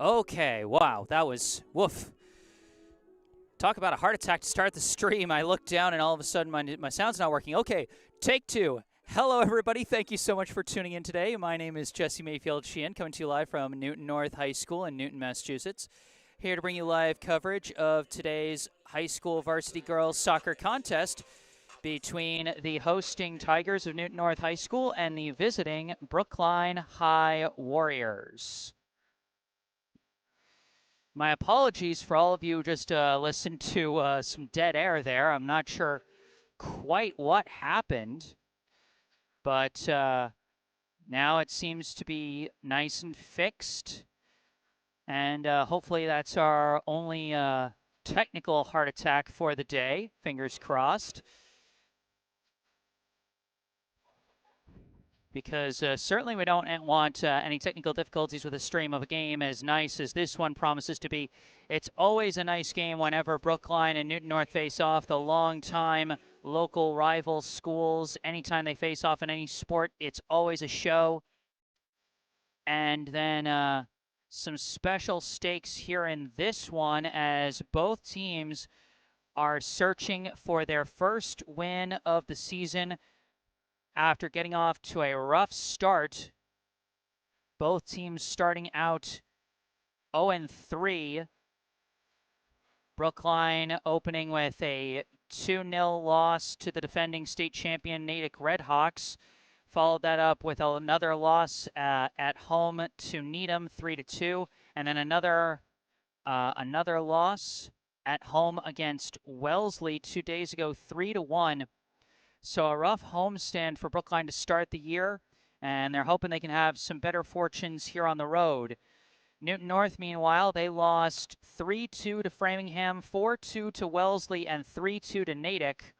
Okay, wow, that was woof. Talk about a heart attack to start the stream. I looked down and all of a sudden my sound's not working. Okay, take two. Hello, everybody. Thank you so much for tuning in today. My name is Jesse Mayfield-Sheehan, coming to you live from Newton North High School in Newton, Massachusetts. Here to bring you live coverage of today's high school varsity girls soccer contest between the hosting Tigers of Newton North High School and the visiting Brookline High Warriors. My apologies for all of you who just listened to some dead air there. I'm not sure quite what happened, but now it seems to be nice and fixed. And hopefully that's our only technical heart attack for the day. Fingers crossed. Because certainly we don't want any technical difficulties with a stream of a game as nice as this one promises to be. It's always a nice game whenever Brookline and Newton North face off, the long-time local rival schools. Anytime they face off in any sport, it's always a show. And then some special stakes here in this one as both teams are searching for their first win of the season after getting off to a rough start. Both teams starting out 0-3. Brookline opening with a 2-0 loss to the defending state champion Natick Redhawks. Followed that up with another loss at home to Needham, 3-2, and then another loss at home against Wellesley 2 days ago, 3-1. So a rough homestand for Brookline to start the year, and they're hoping they can have some better fortunes here on the road. Newton North, meanwhile, they lost 3-2 to Framingham, 4-2 to Wellesley, and 3-2 to Natick.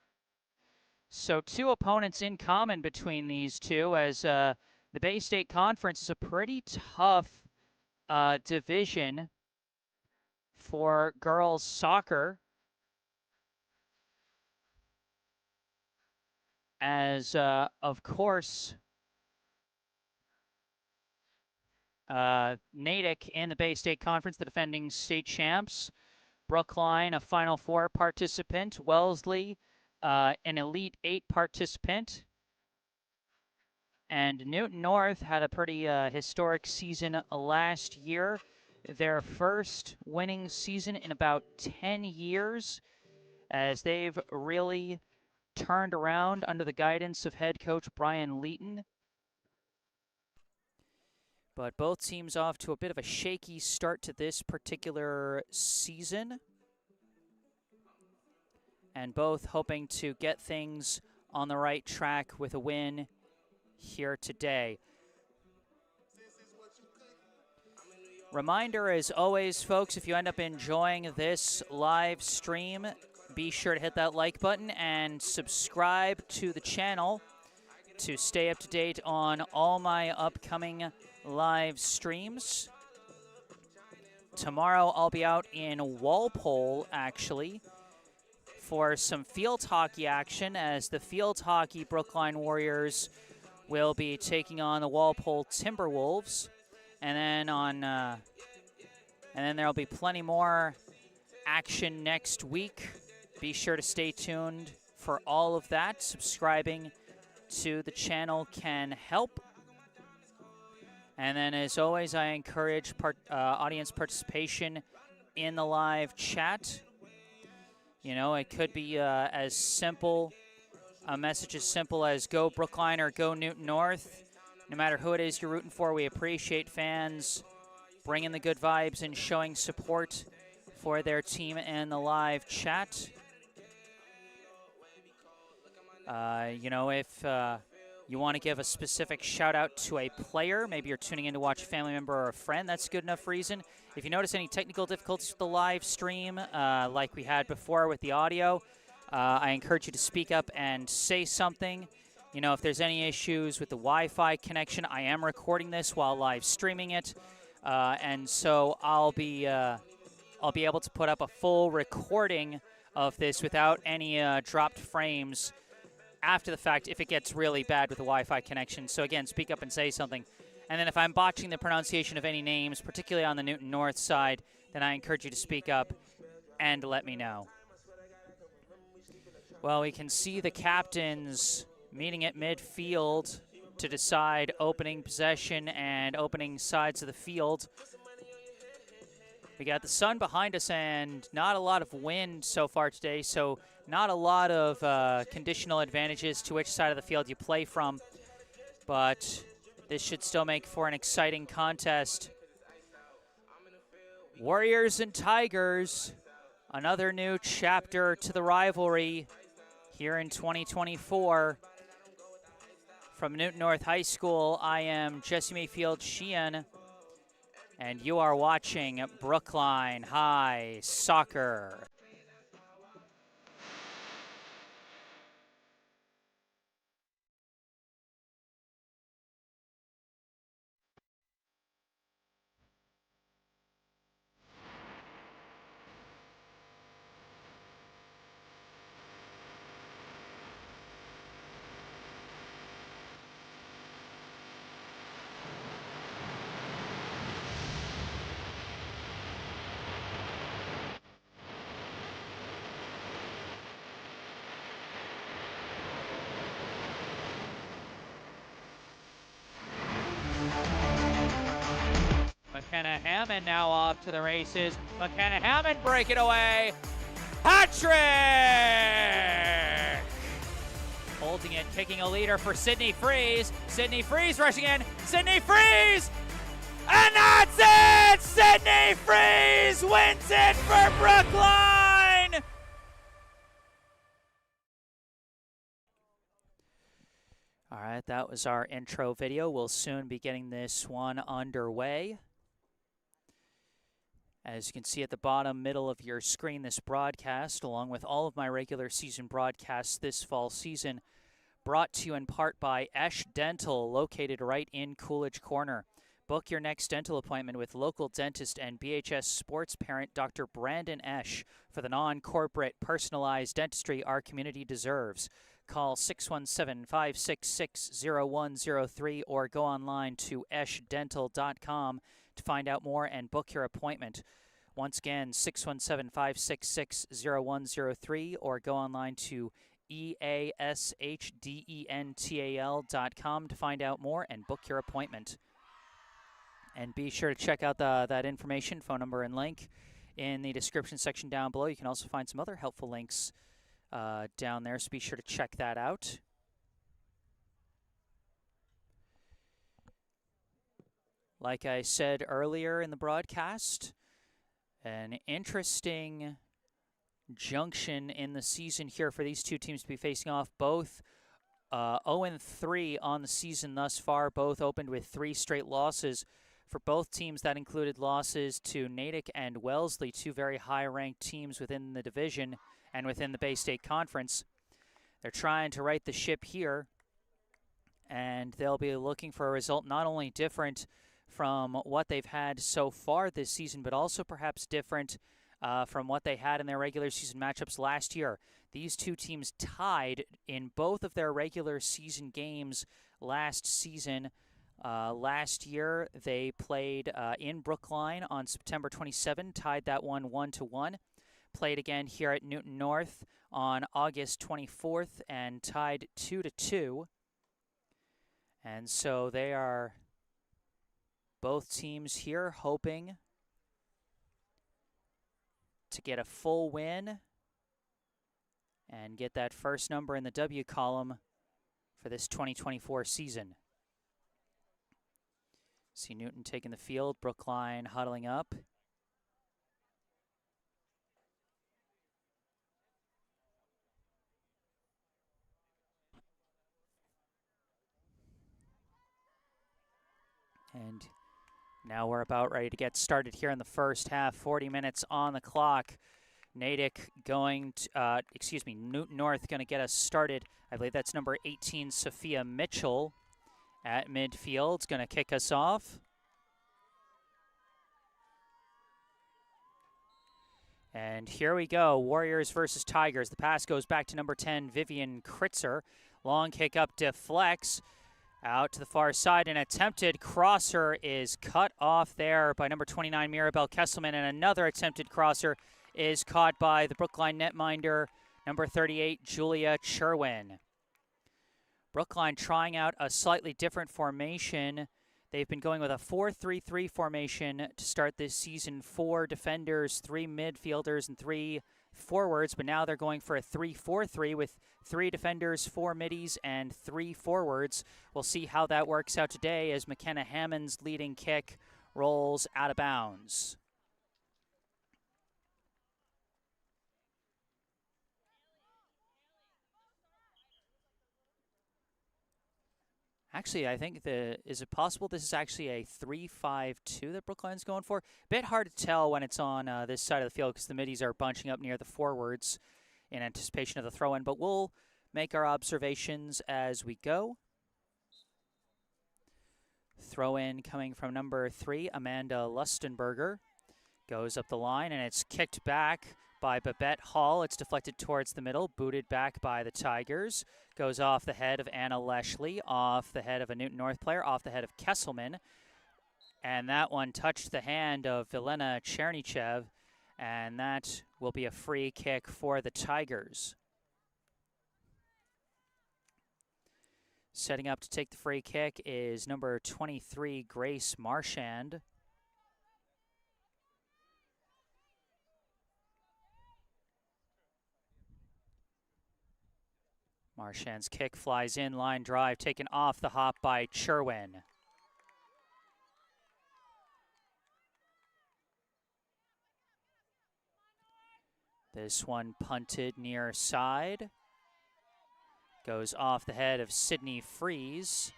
So two opponents in common between these two, as the Bay State Conference is a pretty tough division for girls soccer. As, of course, Natick in the Bay State Conference, the defending state champs. Brookline, a Final Four participant. Wellesley, an Elite Eight participant. And Newton North had a pretty historic season last year. Their first winning season in about 10 years, as they've really turned around under the guidance of head coach Brian Leeton. But both teams off to a bit of a shaky start to this particular season. And both hoping to get things on the right track with a win here today. Reminder, as always, folks, if you end up enjoying this live stream, be sure to hit that like button and subscribe to the channel to stay up to date on all my upcoming live streams. Tomorrow I'll be out in Walpole, actually, for some field hockey action, as the field hockey Brookline Warriors will be taking on the Walpole Timberwolves. And then there'll be plenty more action next week. Be sure to stay tuned for all of that. Subscribing to the channel can help. And then, as always, I encourage audience participation in the live chat. You know, it could be a message as simple as go Brookline or go Newton North. No matter who it is you're rooting for, we appreciate fans bringing the good vibes and showing support for their team in the live chat. You know, if you want to give a specific shout out to a player, maybe you're tuning in to watch a family member or a friend, that's a good enough reason. If you notice any technical difficulties with the live stream, like we had before with the audio, I encourage you to speak up and say something. You know, if there's any issues with the Wi-Fi connection, I am recording this while live streaming it, and so I'll be able to put up a full recording of this without any dropped frames after the fact if it gets really bad with the Wi-Fi connection. So again, speak up and say something. And then if I'm botching the pronunciation of any names, particularly on the Newton North side, then I encourage you to speak up and let me know. Well, we can see the captains meeting at midfield to decide opening possession and opening sides of the field. We got the sun behind us and not a lot of wind so far today, so not a lot of conditional advantages to which side of the field you play from, but this should still make for an exciting contest. Warriors and Tigers, another new chapter to the rivalry here in 2024. From Newton North High School, I am Jesse Mayfield-Sheehan, and you are watching Brookline High Soccer. McKenna Hammond now off to the races. McKenna Hammond breaking away. Hat-trick! Holding it, kicking a leader for Sydney Freeze. Sydney Freeze rushing in. Sydney Freeze! And that's it! Sydney Freeze wins it for Brookline! All right, that was our intro video. We'll soon be getting this one underway. As you can see at the bottom middle of your screen, this broadcast, along with all of my regular season broadcasts this fall season, brought to you in part by Esch Dental, located right in Coolidge Corner. Book your next dental appointment with local dentist and BHS sports parent Dr. Brandon Esch for the non-corporate, personalized dentistry our community deserves. Call 617-566-0103 or go online to eschdental.com to find out more and book your appointment. Once again, 617-566-0103 or go online to eashdentall.com to find out more and book your appointment. And be sure to check out that information, phone number, and link in the description section down below. You can also find some other helpful links down there, so be sure to check that out. Like I said earlier in the broadcast, an interesting junction in the season here for these two teams to be facing off. Both 0-3 on the season thus far, both opened with 3 straight losses. For both teams, that included losses to Natick and Wellesley, two very high-ranked teams within the division and within the Bay State Conference. They're trying to right the ship here, and they'll be looking for a result not only different from what they've had so far this season, but also perhaps different from what they had in their regular season matchups last year. These two teams tied in both of their regular season games last season. Last year, they played in Brookline on September 27, tied that one 1-1. Played again here at Newton North on August 24th and tied 2-2. And so they are both teams here hoping to get a full win and get that first number in the W column for this 2024 season. See Newton taking the field, Brookline huddling up. And now we're about ready to get started here in the first half. 40 minutes on the clock. Natick going to, Newton North going to get us started. I believe that's number 18, Sophia Mitchell at midfield. Going to kick us off. And here we go, Warriors versus Tigers. The pass goes back to number 10, Vivian Kritzer. Long kick up deflects. Out to the far side, an attempted crosser is cut off there by number 29, Mirabel Kesselman, and another attempted crosser is caught by the Brookline netminder, number 38, Julia Cherwin. Brookline trying out a slightly different formation. They've been going with a 4-3-3 formation to start this season. 4 defenders, 3 midfielders, and 3 forwards, but now they're going for a 3-4-3 with 3 defenders, 4 middies, and 3 forwards. We'll see how that works out today as McKenna Hammond's leading kick rolls out of bounds. Actually, I think is it possible this is actually a 3-5-2 that Brookline's going for? Bit hard to tell when it's on this side of the field because the middies are bunching up near the forwards in anticipation of the throw-in, but we'll make our observations as we go. Throw-in coming from number 3, Amanda Lustenberger. Goes up the line, and it's kicked back by Babette Hall. It's deflected towards the middle, booted back by the Tigers. Goes off the head of Anna Leshley, off the head of a Newton North player, off the head of Kesselman. And that one touched the hand of Vilena Chernichev, and that will be a free kick for the Tigers. Setting up to take the free kick is number 23, Grace Marchand. Marchand's kick flies in, line drive, taken off the hop by Cherwin. This one punted near side. Goes off the head of Sydney Freeze.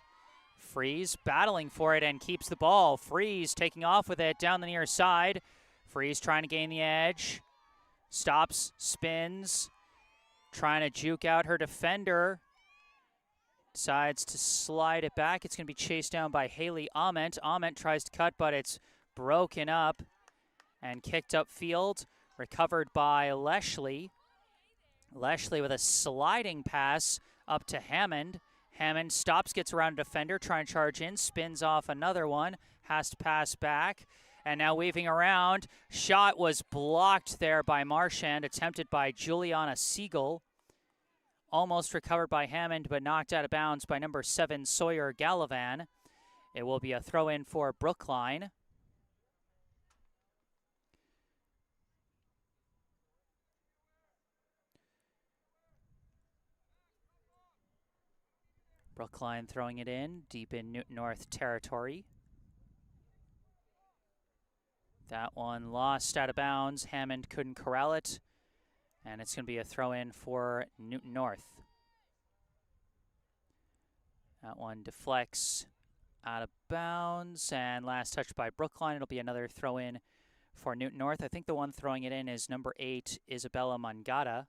Freeze battling for it and keeps the ball. Freeze taking off with it down the near side. Freeze trying to gain the edge. Stops, spins. Trying to juke out her defender. Decides to slide it back. It's going to be chased down by Haley Ament. Ament tries to cut, but it's broken up and kicked upfield. Recovered by Leshley. Leshley with a sliding pass up to Hammond. Hammond stops, gets around a defender, trying to charge in, spins off another one, has to pass back. And now weaving around, shot was blocked there by Marchand, attempted by Juliana Siegel. Almost recovered by Hammond, but knocked out of bounds by number 7, Sawyer Gallivan. It will be a throw-in for Brookline. Brookline throwing it in, deep in Newton North territory. That one lost out of bounds. Hammond couldn't corral it. And it's going to be a throw-in for Newton North. That one deflects out of bounds. And last touch by Brookline. It'll be another throw-in for Newton North. I think the one throwing it in is number 8, Isabella Mangata.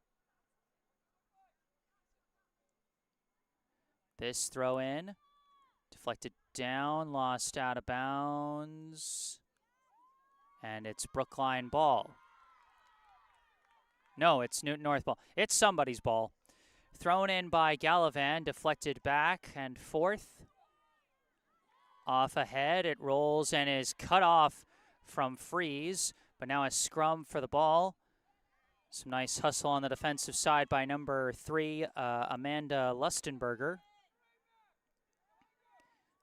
This throw-in, deflected down, lost out of bounds. And it's Brookline ball. No, it's Newton North ball. It's somebody's ball. Thrown in by Gallivan, deflected back and forth. Off ahead, it rolls and is cut off from Freeze, but now a scrum for the ball. Some nice hustle on the defensive side by number 3, Amanda Lustenberger.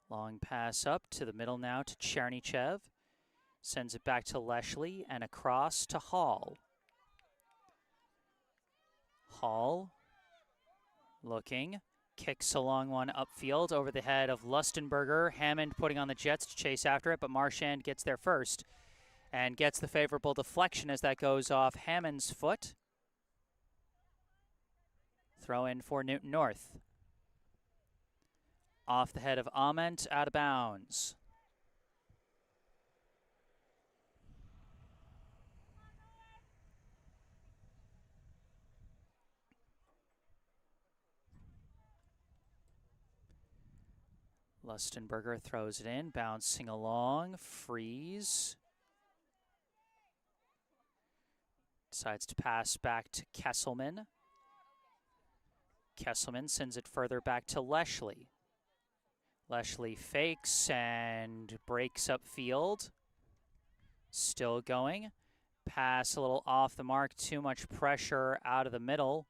Long pass up to the middle now to Chernichev. Sends it back to Leshley and across to Hall. Hall looking, kicks a long one upfield over the head of Lustenberger. Hammond putting on the jets to chase after it, but Marchand gets there first and gets the favorable deflection as that goes off Hammond's foot. Throw in for Newton North. Off the head of Ament, out of bounds. Lustenberger throws it in, bouncing along. Freeze. Decides to pass back to Kesselman. Kesselman sends it further back to Leshley. Leshley fakes and breaks up field. Still going. Pass a little off the mark, too much pressure out of the middle.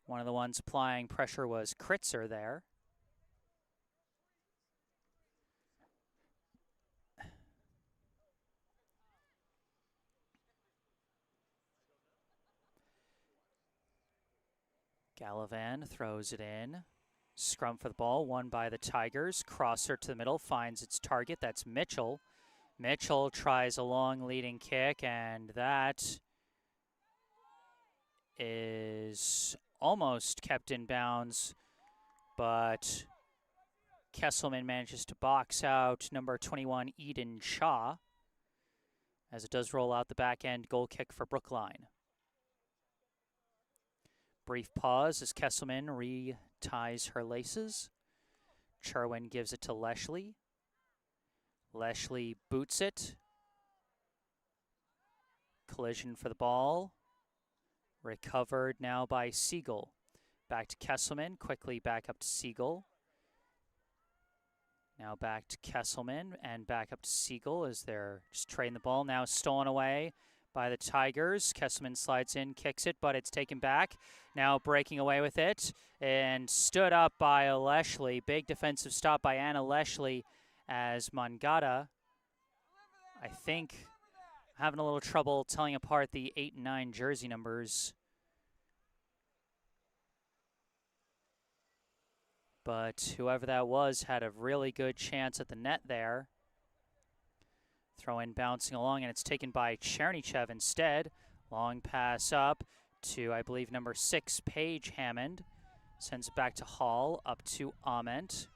One of the ones applying pressure was Kritzer there. Gallivan throws it in. Scrum for the ball, won by the Tigers. Crosser to the middle, finds its target. That's Mitchell. Mitchell tries a long leading kick, and that is almost kept in bounds, but Kesselman manages to box out number 21, Eden Shaw, as it does roll out the back end goal kick for Brookline. Brief pause as Kesselman reties her laces. Cherwin gives it to Leshley. Leshley boots it. Collision for the ball. Recovered now by Siegel. Back to Kesselman, quickly back up to Siegel. Now back to Kesselman and back up to Siegel as they're just trading the ball. Now stolen away by the Tigers. Kesselman slides in, kicks it, but it's taken back. Now breaking away with it and stood up by Leshley. Big defensive stop by Anna Leshley as Mangata, I think, having a little trouble telling apart the 8 and 9 jersey numbers. But whoever that was had a really good chance at the net there. Throw in bouncing along, and it's taken by Chernychev instead. Long pass up to, I believe, number 6, Paige Hammond. Sends it back to Hall, up to Ament.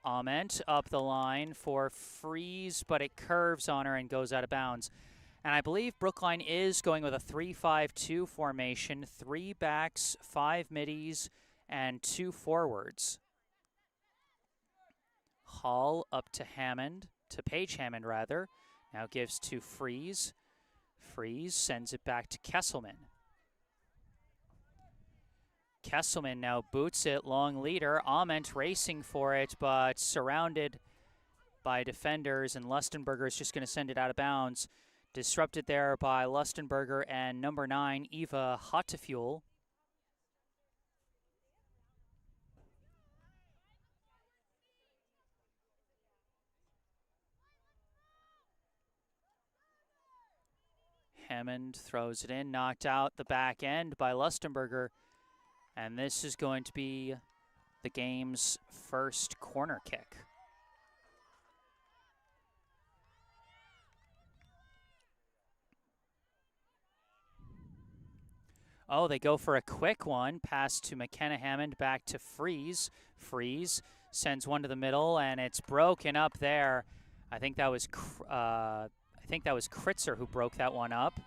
Ament up the line for Freeze, but it curves on her and goes out of bounds. And I believe Brookline is going with a 3-5-2 formation, 3 backs, 5 middies, and 2 forwards. Hall up to Hammond, to Paige Hammond rather. Now gives to Freeze. Freeze sends it back to Kesselman. Kesselman now boots it, long leader. Ament racing for it, but surrounded by defenders, and Lustenberger is just going to send it out of bounds. Disrupted there by Lustenberger and number 9, Eva Hottefuel. Hammond throws it in, knocked out the back end by Lustenberger. And this is going to be the game's first corner kick. Oh, they go for a quick one. Pass to McKenna Hammond, back to Freeze. Freeze sends one to the middle, and it's broken up there. I think that was Kritzer who broke that one up.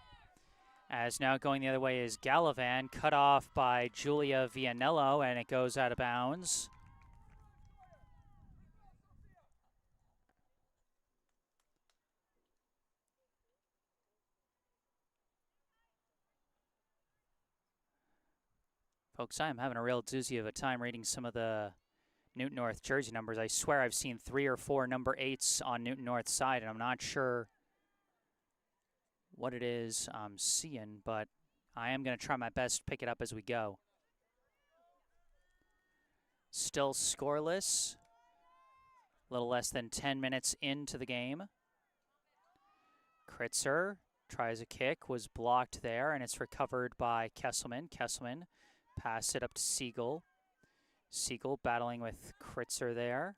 As now going the other way is Gallivan, cut off by Julia Vianello, and it goes out of bounds. Folks, I'm having a real doozy of a time reading some of the Newton North jersey numbers. I swear I've seen 3 or 4 number 8s on Newton North's side, and I'm not sure what it is I'm seeing, but I am going to try my best to pick it up as we go. Still scoreless. A little less than 10 minutes into the game. Kritzer tries a kick, was blocked there, and it's recovered by Kesselman. Kesselman passed it up to Siegel. Siegel battling with Kritzer there.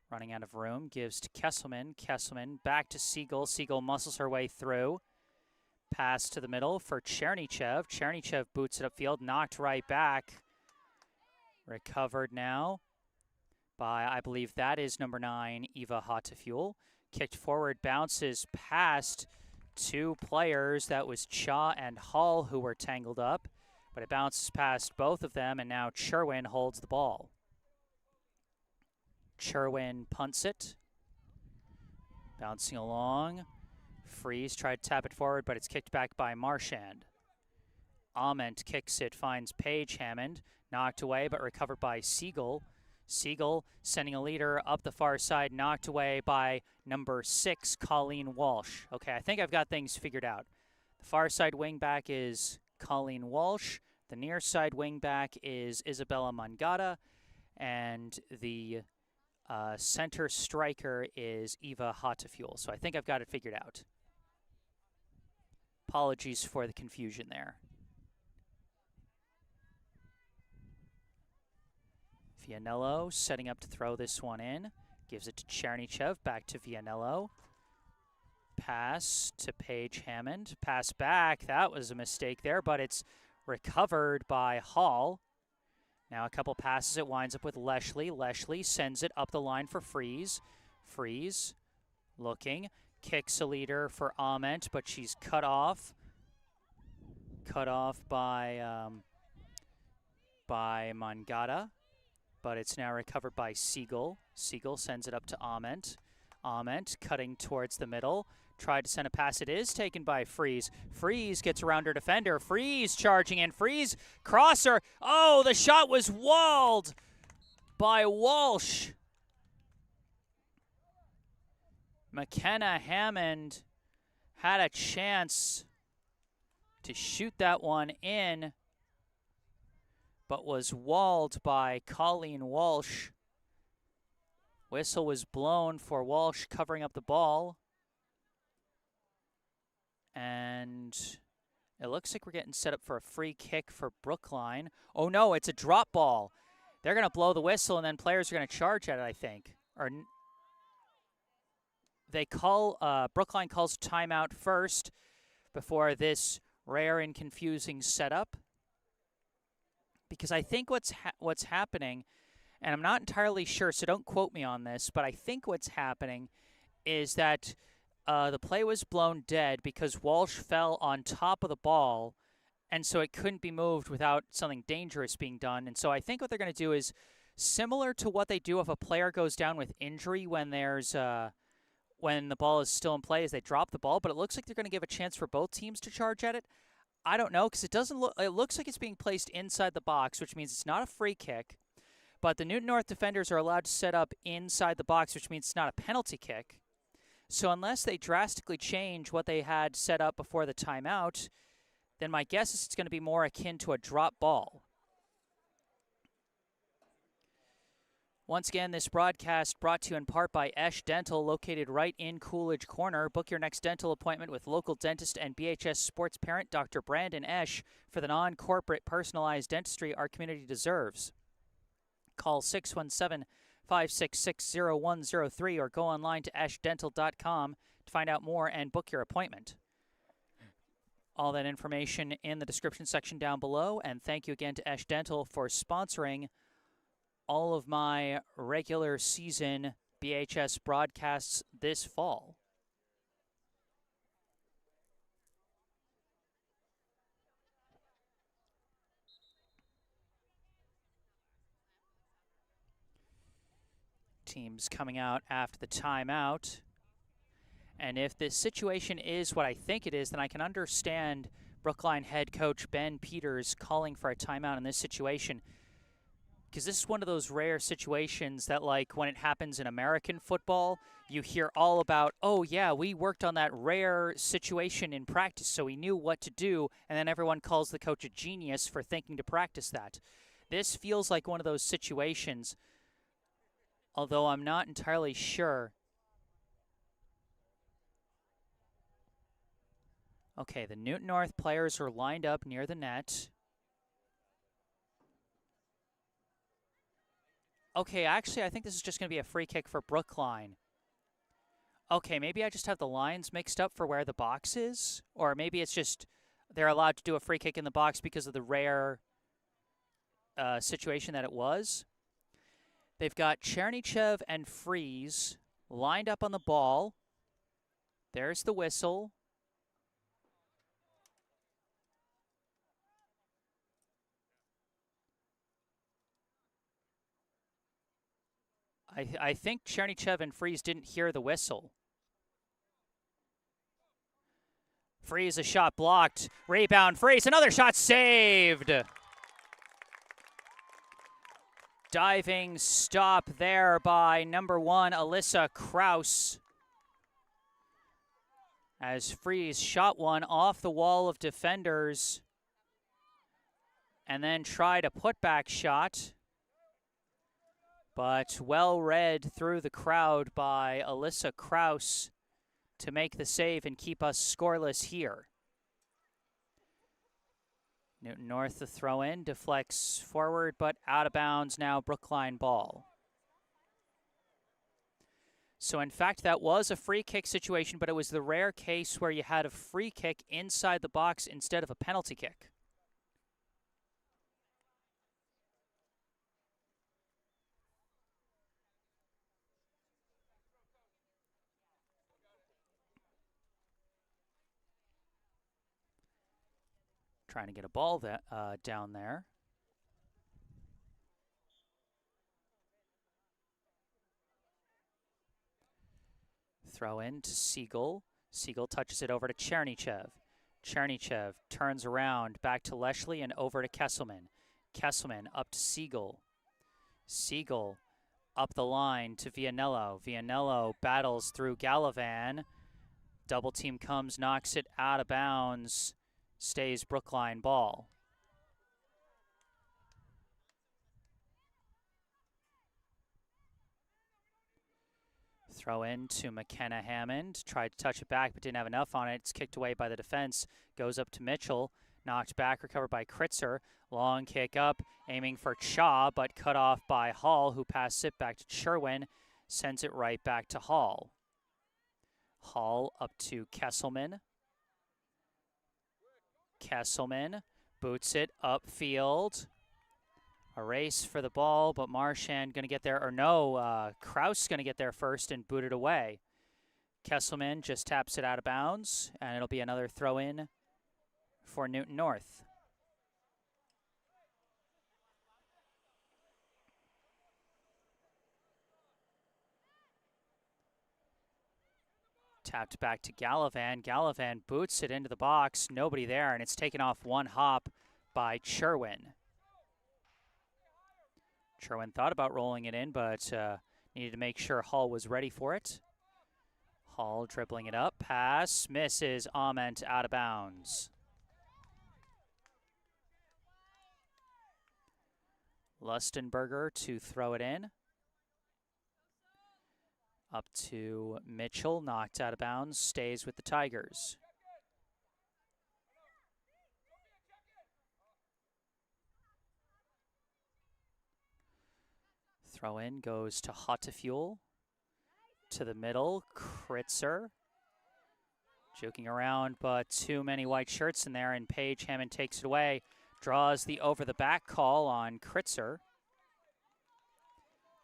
Running out of room, gives to Kesselman. Kesselman back to Siegel. Siegel muscles her way through. Pass to the middle for Chernychev. Chernychev boots it upfield, knocked right back. Recovered now by, I believe that is number 9, Eva Hottefuel. Kicked forward, bounces past 2 players. That was Cha and Hall who were tangled up. But it bounces past both of them, and now Cherwin holds the ball. Cherwin punts it. Bouncing along. Freeze tried to tap it forward, but it's kicked back by Marchand. Ament kicks it, finds Paige Hammond. Knocked away, but recovered by Siegel. Siegel sending a leader up the far side, knocked away by number 6, Colleen Walsh. Okay, I think I've got things figured out. The far side wingback is Colleen Walsh. The near side wingback is Isabella Mangata. And the center striker is Eva Hatafuel. So I think I've got it figured out. Apologies for the confusion there. Vianello setting up to throw this one in. Gives it to Chernychev, back to Vianello. Pass to Paige Hammond. Pass back. That was a mistake there, but it's recovered by Hall. Now a couple passes, it winds up with Leshley. Leshley sends it up the line for Freeze. Freeze looking. Kicks a leader for Ament, but she's cut off. Cut off by Mangata. But it's now recovered by Siegel. Siegel sends it up to Ament. Ament cutting towards the middle. Tried to send a pass. It is taken by Freeze. Freeze gets around her defender. Freeze charging in. Freeze crosser. Oh, the shot was walled by Walsh. McKenna Hammond had a chance to shoot that one in, but was walled by Colleen Walsh. Whistle was blown for Walsh covering up the ball. And it looks like we're getting set up for a free kick for Brookline. Oh no, it's a drop ball. They're going to blow the whistle and then players are going to charge at it, I think. Or they call, Brookline calls timeout first before this rare and confusing setup. Because I think what's happening, and I'm not entirely sure, so don't quote me on this, but I think what's happening is that the play was blown dead because Walsh fell on top of the ball, and so it couldn't be moved without something dangerous being done. And so I think what they're going to do is similar to what they do if a player goes down with injury when there's when the ball is still in play, is they drop the ball, but it looks like they're going to give a chance for both teams to charge at it. I don't know, because it doesn't look. It looks like it's being placed inside the box, which means it's not a free kick. But the Newton North defenders are allowed to set up inside the box, which means it's not a penalty kick. So unless they drastically change what they had set up before the timeout, then my guess is it's going to be more akin to a drop ball. Once again, this broadcast brought to you in part by Esch Dental, located right in Coolidge Corner. Book your next dental appointment with local dentist and BHS sports parent Dr. Brandon Esch for the non-corporate personalized dentistry our community deserves. Call 617-566-0103 or go online to eschdental.com to find out more and book your appointment. All that information in the description section down below, and thank you again to Esch Dental for sponsoring all of my regular season BHS broadcasts this fall. Teams coming out after the timeout. And if this situation is what I think it is, then I can understand Brookline head coach Ben Peters calling for a timeout in this situation. Because this is one of those rare situations that, like, when it happens in American football, you hear all about, oh, yeah, we worked on that rare situation in practice, so we knew what to do, and then everyone calls the coach a genius for thinking to practice that. This feels like one of those situations, although I'm not entirely sure. Okay, the Newton North players are lined up near the net. Okay, actually, I think this is just going to be a free kick for Brookline. Okay, maybe I just have the lines mixed up for where the box is. Or maybe it's just they're allowed to do a free kick in the box because of the rare situation that it was. They've got Chernychev and Freeze lined up on the ball. There's the whistle. I think Chernychev and Freeze didn't hear the whistle. Freeze, a shot blocked. Rebound, Freeze, another shot saved. Diving stop there by number 1, Alyssa Kraus. As Freeze shot one off the wall of defenders and then tried a putback shot, but well read through the crowd by Alyssa Kraus to make the save and keep us scoreless here. Newton North, the throw in, deflects forward, but out of bounds now, Brookline ball. So in fact, that was a free kick situation, but it was the rare case where you had a free kick inside the box instead of a penalty kick. Trying to get a ball down there. Throw in to Siegel. Siegel touches it over to Chernychev. Chernychev turns around, back to Leshley and over to Kesselman. Kesselman up to Siegel. Siegel up the line to Vianello. Vianello battles through Gallivan. Double team comes, knocks it out of bounds. Stays Brookline ball. Throw in to McKenna Hammond. Tried to touch it back, but didn't have enough on it. It's kicked away by the defense. Goes up to Mitchell. Knocked back, recovered by Kritzer. Long kick up, aiming for Cha, but cut off by Hall, who passed it back to Sherwin. Sends it right back to Hall. Hall up to Kesselman. Kesselman boots it upfield. A race for the ball, but Marchand going to get there, or no, Kraus going to get there first and boot it away. Kesselman just taps it out of bounds, and it'll be another throw-in for Newton North. Tapped back to Gallivan. Gallivan boots it into the box. Nobody there, and it's taken off one hop by Sherwin. Sherwin thought about rolling it in, but needed to make sure Hall was ready for it. Hall dribbling it up. Pass. Misses. Ament out of bounds. Lustenberger to throw it in. Up to Mitchell, knocked out of bounds, stays with the Tigers. Throw in goes to Hottefuel. To the middle, Kritzer. Joking around, but too many white shirts in there, and Paige Hammond takes it away. Draws the over-the-back call on Kritzer.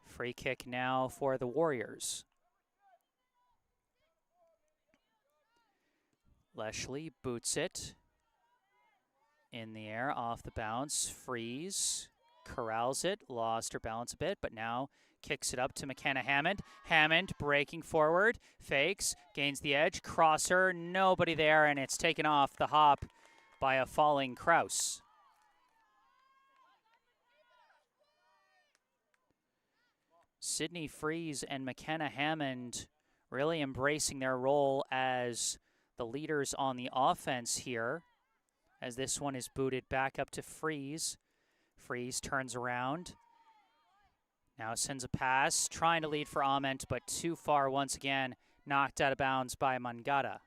Free kick now for the Warriors. Leshley boots it in the air, off the bounce, Freeze, corrals it, lost her balance a bit, but now kicks it up to McKenna Hammond. Hammond breaking forward, fakes, gains the edge, crosser, nobody there, and it's taken off the hop by a falling Kraus. Sydney Freeze and McKenna Hammond really embracing their role as the leaders on the offense here, as this one is booted back up to Freeze. Freeze turns around. Now sends a pass, trying to lead for Ament, but too far once again, knocked out of bounds by Mangata.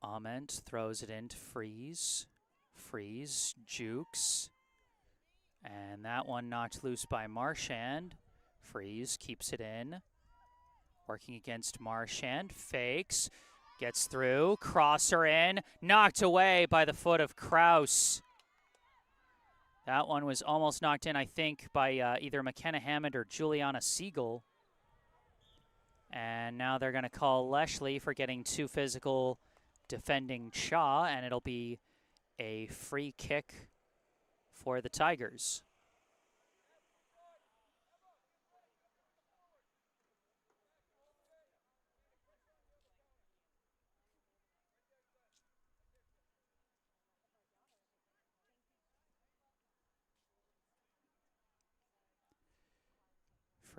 Ament throws it into Freeze. Freeze jukes. And that one knocked loose by Marchand. Freeze keeps it in. Working against Marchand. Fakes. Gets through. Crosser in. Knocked away by the foot of Kraus. That one was almost knocked in, I think, by either McKenna Hammond or Juliana Siegel. And now they're going to call Leshley for getting too physical defending Cha, and it'll be a free kick for the Tigers.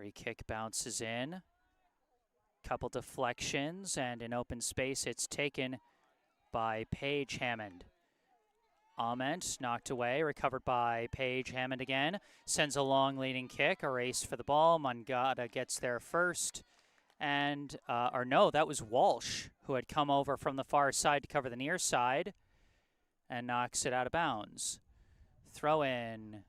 Free kick bounces in. Couple deflections, and in open space, it's taken by Paige Hammond. Ament knocked away, recovered by Paige Hammond again. Sends a long leading kick, a race for the ball. Mangata gets there first. And, or no, that was Walsh, who had come over from the far side to cover the near side and knocks it out of bounds. Throw in.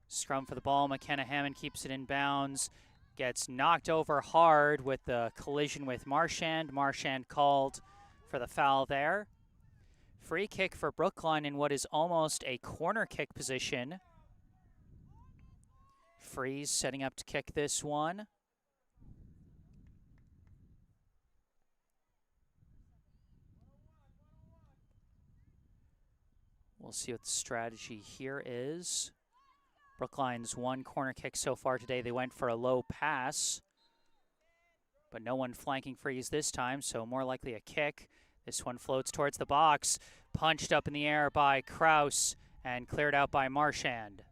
Scrum for the ball. McKenna Hammond keeps it in bounds. Gets knocked over hard with the collision with Marchand. Marchand called for the foul there. Free kick for Brookline in what is almost a corner kick position. Freeze setting up to kick this one. We'll see what the strategy here is. Brookline's one corner kick so far today. They went for a low pass, but no one flanking Freeze this time, so more likely a kick. This one floats towards the box, punched up in the air by Kraus and cleared out by Marchand.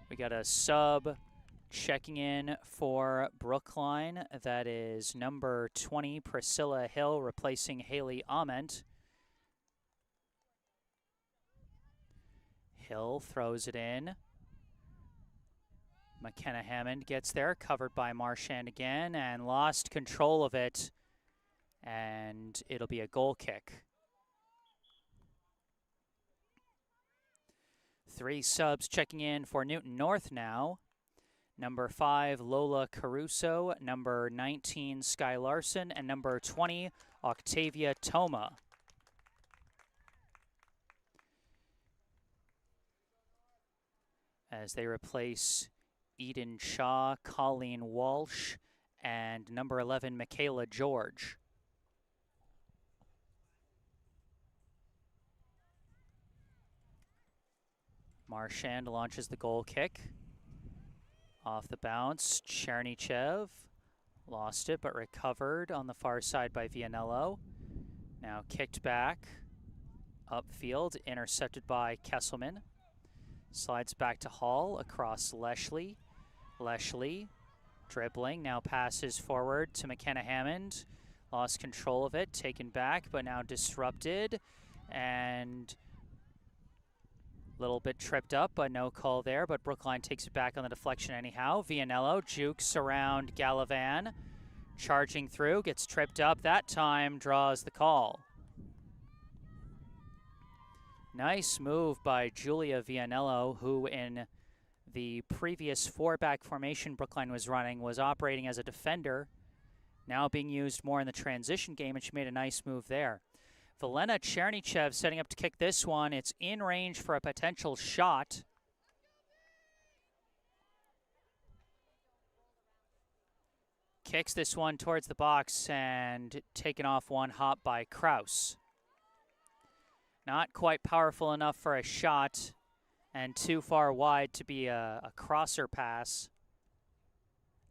We got a sub checking in for Brookline. That is number 20, Priscilla Hill, replacing Haley Ament. Hill throws it in. McKenna Hammond gets there, covered by Marchand again, and lost control of it. And it'll be a goal kick. 3 subs checking in for Newton North now. Number 5, Lola Caruso. Number 19, Sky Larson. And number 20, Octavia Toma. As they replace Eden Shaw, Colleen Walsh, and number 11, Michaela George. Marchand launches the goal kick. Off the bounce, Chernychev lost it, but recovered on the far side by Vianello. Now kicked back, upfield, intercepted by Kesselman. Slides back to Hall, across Leshley. Leshley dribbling, now passes forward to McKenna Hammond. Lost control of it, taken back, but now disrupted. And a little bit tripped up, but no call there. But Brookline takes it back on the deflection anyhow. Vianello jukes around Gallivan. Charging through, gets tripped up. That time draws the call. Nice move by Julia Vianello, who in the previous 4-back formation Brookline was running was operating as a defender, now being used more in the transition game, and she made a nice move there. Velena Chernychev setting up to kick this one. It's in range for a potential shot. Kicks this one towards the box and taken off one hop by Kraus. Not quite powerful enough for a shot and too far wide to be a crosser pass.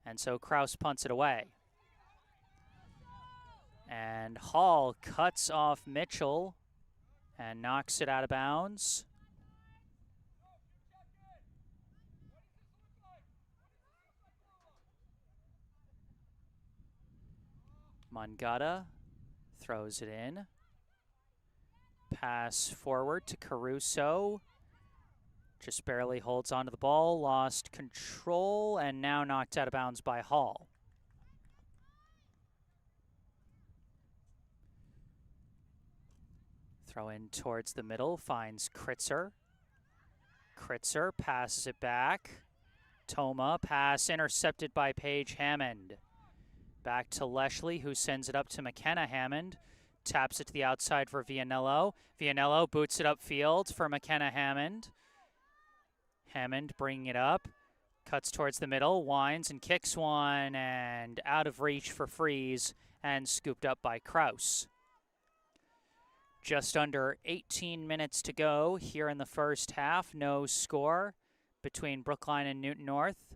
And so Kraus punts it away. And Hall cuts off Mitchell and knocks it out of bounds. Mangata throws it in. Pass forward to Caruso. Just barely holds onto the ball, lost control, and now knocked out of bounds by Hall. Throw in towards the middle, finds Kritzer. Kritzer passes it back. Toma, pass intercepted by Paige Hammond. Back to Leshley, who sends it up to McKenna Hammond. Taps it to the outside for Vianello. Vianello boots it upfield for McKenna Hammond. Hammond bringing it up. Cuts towards the middle, winds and kicks one, and out of reach for Freeze, and scooped up by Kraus. Just under 18 minutes to go here in the first half. No score between Brookline and Newton North.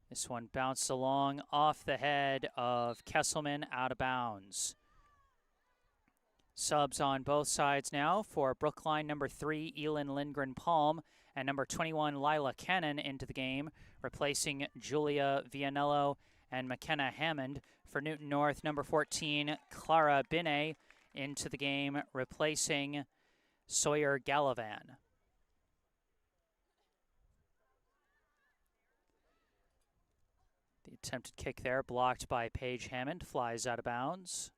This one bounced along off the head of Kesselman, out of bounds. Subs on both sides now for Brookline, number 3, Elin Lindgren-Palm, and number 21, Lila Cannon into the game, replacing Julia Vianello and McKenna Hammond. For Newton North, number 14, Clara Binet into the game, replacing Sawyer Gallivan. The attempted kick there blocked by Paige Hammond, flies out of bounds.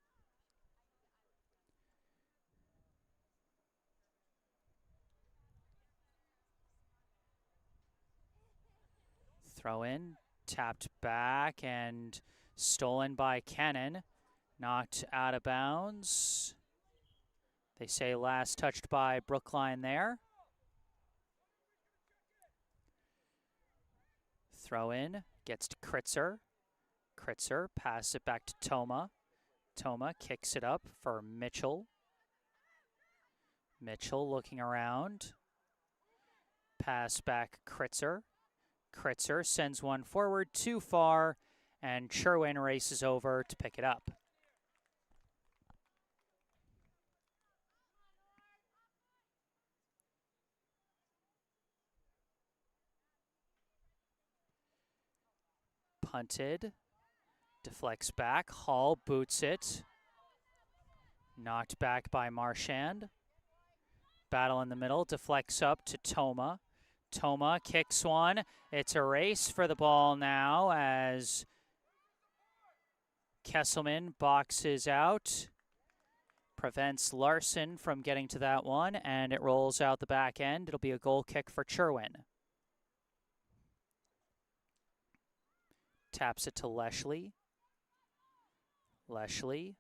Throw in, tapped back and stolen by Cannon. Knocked out of bounds. They say last touched by Brookline there. Throw in, gets to Kritzer. Kritzer passes it back to Toma. Toma kicks it up for Mitchell. Mitchell looking around. Pass back Kritzer. Kritzer sends one forward too far, and Sherwin races over to pick it up. Punted, deflects back, Hall boots it. Knocked back by Marchand. Battle in the middle, deflects up to Toma. Toma kicks one. It's a race for the ball now as Kesselman boxes out. Prevents Larson from getting to that one, and it rolls out the back end. It'll be a goal kick for Sherwin. Taps it to Leshley. Leshley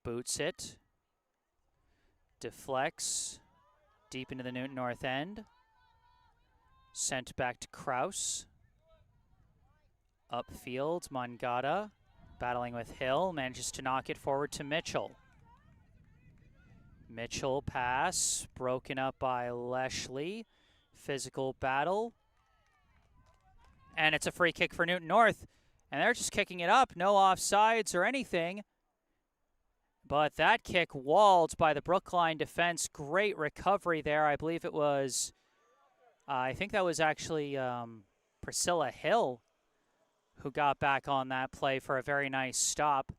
boots it. Deflects deep into the Newton North end. Sent back to Kraus. Upfield, Mangata battling with Hill, manages to knock it forward to Mitchell. Mitchell pass, broken up by Leshley. Physical battle. And it's a free kick for Newton North. And they're just kicking it up, no offsides or anything. But that kick walled by the Brookline defense. Great recovery there. I believe it was... I think that was actually Priscilla Hill who got back on that play for a very nice stop.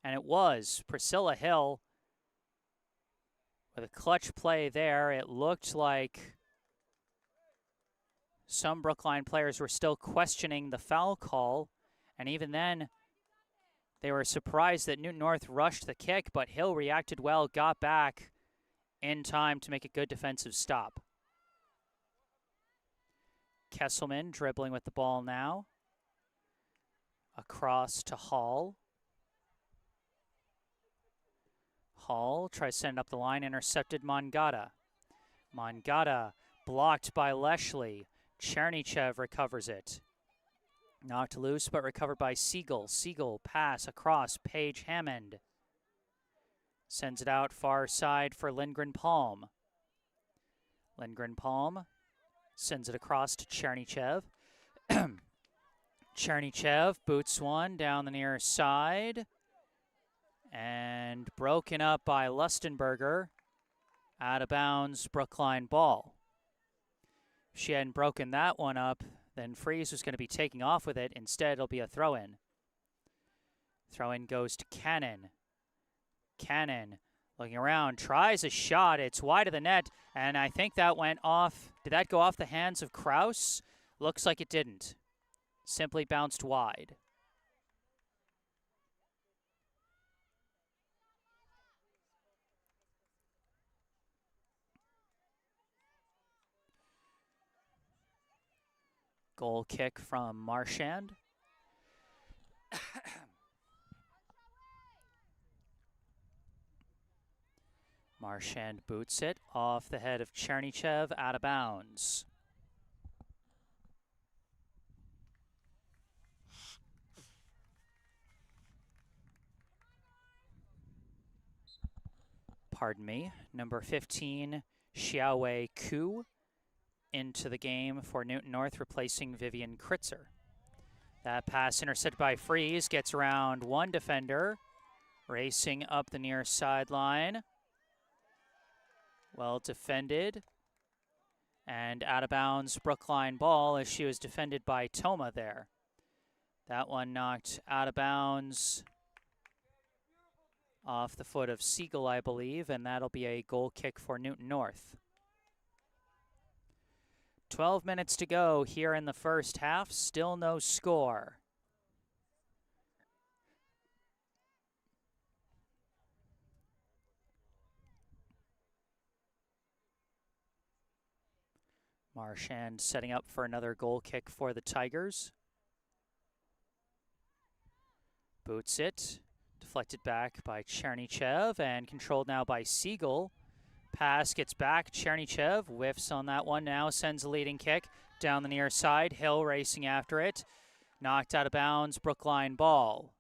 And it was Priscilla Hill with a clutch play there. It looked like some Brookline players were still questioning the foul call. And even then, they were surprised that Newton North rushed the kick, but Hill reacted well, got back in time to make a good defensive stop. Kesselman dribbling with the ball now. Across to Hall. Hall tries to send up the line, intercepted Mangata. Mangata blocked by Leshley. Chernychev recovers it. Knocked loose, but recovered by Siegel. Siegel pass across Paige Hammond. Sends it out far side for Lindgren-Palm. Lindgren-Palm sends it across to Chernychev. Chernychev boots one down the near side. And broken up by Lustenberger. Out of bounds, Brookline ball. If she hadn't broken that one up, then Freeze was going to be taking off with it. Instead, it'll be a throw-in. Throw-in goes to Cannon. Cannon looking around, tries a shot. It's wide of the net, and I think that went off. Did that go off the hands of Kraus? Looks like it didn't. Simply bounced wide. Goal kick from Marchand. Marchand boots it off the head of Chernychev, out of bounds. Pardon me. Number 15, Xiaowei Ku into the game for Newton North, replacing Vivian Kritzer. That pass intercepted by Freeze, gets around one defender. Racing up the near sideline. Well defended. And out of bounds, Brookline ball as she was defended by Toma there. That one knocked out of bounds off the foot of Siegel, I believe, and that'll be a goal kick for Newton North. 12 minutes to go here in the first half, still no score. Marchand setting up for another goal kick for the Tigers. Boots it. Deflected back by Chernychev and controlled now by Siegel. Pass gets back. Chernychev whiffs on that one now. Sends a leading kick down the near side. Hill racing after it. Knocked out of bounds. Brookline ball.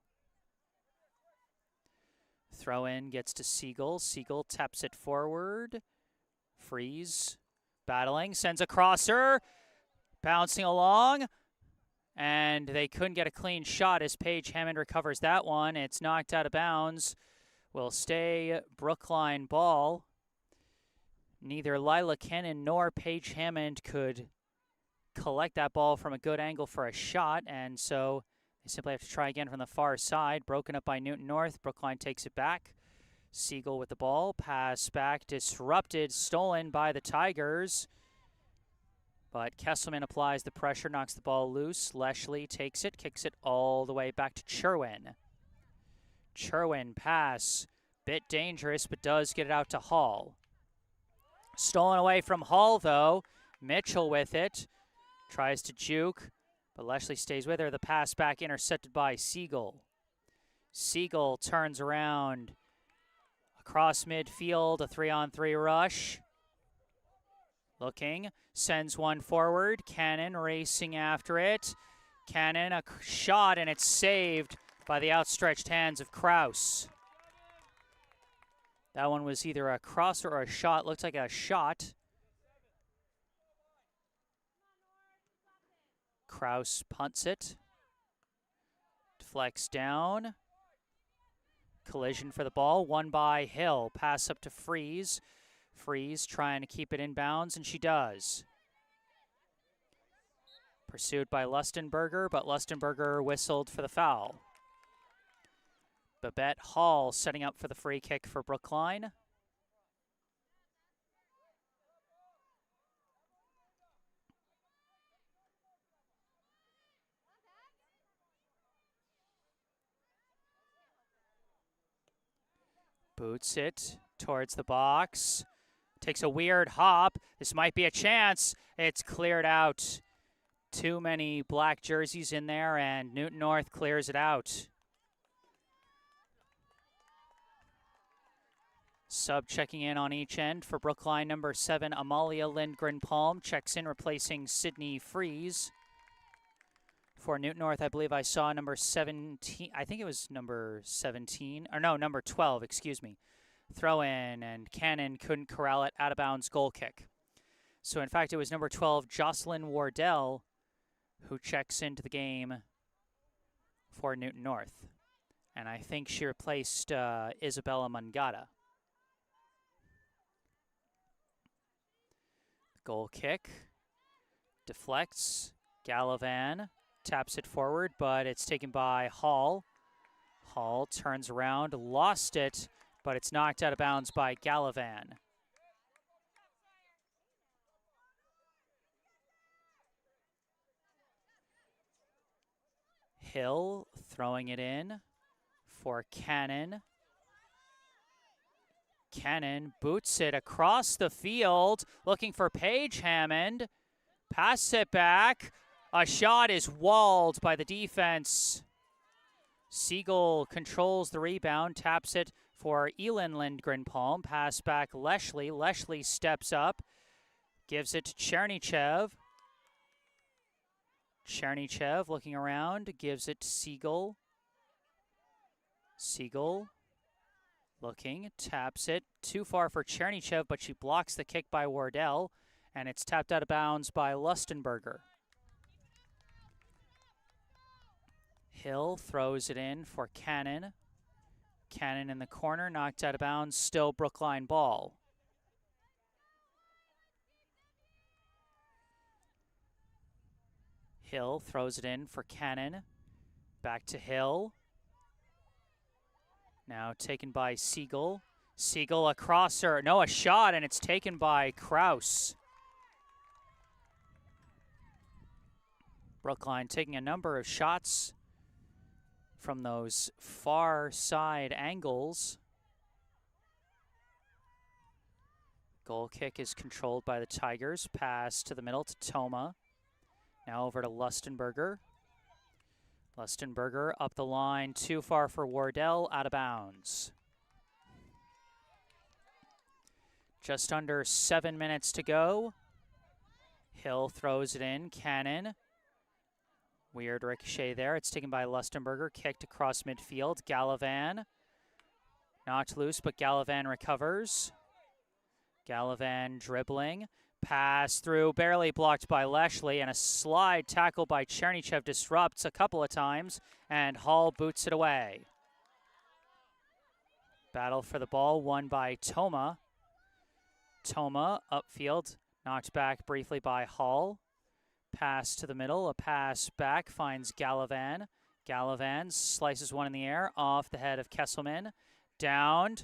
Throw in gets to Siegel. Siegel taps it forward. Freeze. Battling. Sends a crosser. Bouncing along. And they couldn't get a clean shot as Paige Hammond recovers that one. It's knocked out of bounds. Will stay Brookline ball. Neither Lila Kennan nor Paige Hammond could collect that ball from a good angle for a shot, and so they simply have to try again from the far side. Broken up by Newton North. Brookline takes it back. Siegel with the ball. Pass back. Disrupted. Stolen by the Tigers. But Kesselman applies the pressure, knocks the ball loose. Leshley takes it, kicks it all the way back to Cherwin. Cherwin pass. Bit dangerous, but does get it out to Hall. Stolen away from Hall, though. Mitchell with it. Tries to juke, but Leshley stays with her. The pass back intercepted by Siegel. Siegel turns around. Across midfield, a 3-on-3 rush. Looking, sends one forward. Cannon racing after it. Cannon, a shot, and it's saved by the outstretched hands of Kraus. That one was either a crosser or a shot. Looks like a shot. Kraus punts it. Deflects down. Collision for the ball. Won by Hill. Pass up to Freeze. Freeze trying to keep it inbounds, and she does. Pursued by Lustenberger, but Lustenberger whistled for the foul. Babette Hall setting up for the free kick for Brookline. Boots it towards the box. Takes a weird hop. This might be a chance. It's cleared out. Too many black jerseys in there, and Newton North clears it out. Sub checking in on each end for Brookline, number 7, Amalia Lindgren-Palm. Checks in, replacing Sydney Freeze. For Newton North, I believe I saw number 17. I think it was number 17. Or no, number 12, excuse me. Throw in, and Cannon couldn't corral it. Out of bounds goal kick. So, in fact, it was number 12, Jocelyn Wardell, who checks into the game for Newton North. And I think she replaced Isabella Mangata. Goal kick. Deflects. Gallivan taps it forward, but it's taken by Hall. Hall turns around, lost it, but it's knocked out of bounds by Gallivan. Hill throwing it in for Cannon. Cannon boots it across the field, looking for Paige Hammond. Pass it back. A shot is walled by the defense. Siegel controls the rebound, taps it for Elin Lindgren-Palm. Pass back Leshley. Leshley steps up, gives it to Chernychev. Chernychev looking around, gives it to Siegel. Siegel looking, taps it. Too far for Chernychev, but she blocks the kick by Wardell, and it's tapped out of bounds by Lustenberger. Hill throws it in for Cannon. Cannon in the corner, knocked out of bounds, still Brookline ball. Hill throws it in for Cannon. Back to Hill. Now taken by Siegel. Siegel a crosser, no, a shot, and it's taken by Kraus. Brookline taking a number of shots from those far side angles. Goal kick is controlled by the Tigers. Pass to the middle to Toma. Now over to Lustenberger. Lustenberger up the line, too far for Wardell, out of bounds. Just under 7 minutes to go. Hill throws it in, Cannon. Weird ricochet there. It's taken by Lustenberger, kicked across midfield. Gallivan knocked loose, but Gallivan recovers. Gallivan dribbling. Pass through, barely blocked by Leshley, and a slide tackle by Chernychev disrupts a couple of times, and Hall boots it away. Battle for the ball won by Toma. Toma upfield, knocked back briefly by Hall. Pass to the middle, a pass back, finds Gallivan. Gallivan slices one in the air, off the head of Kesselman. Downed,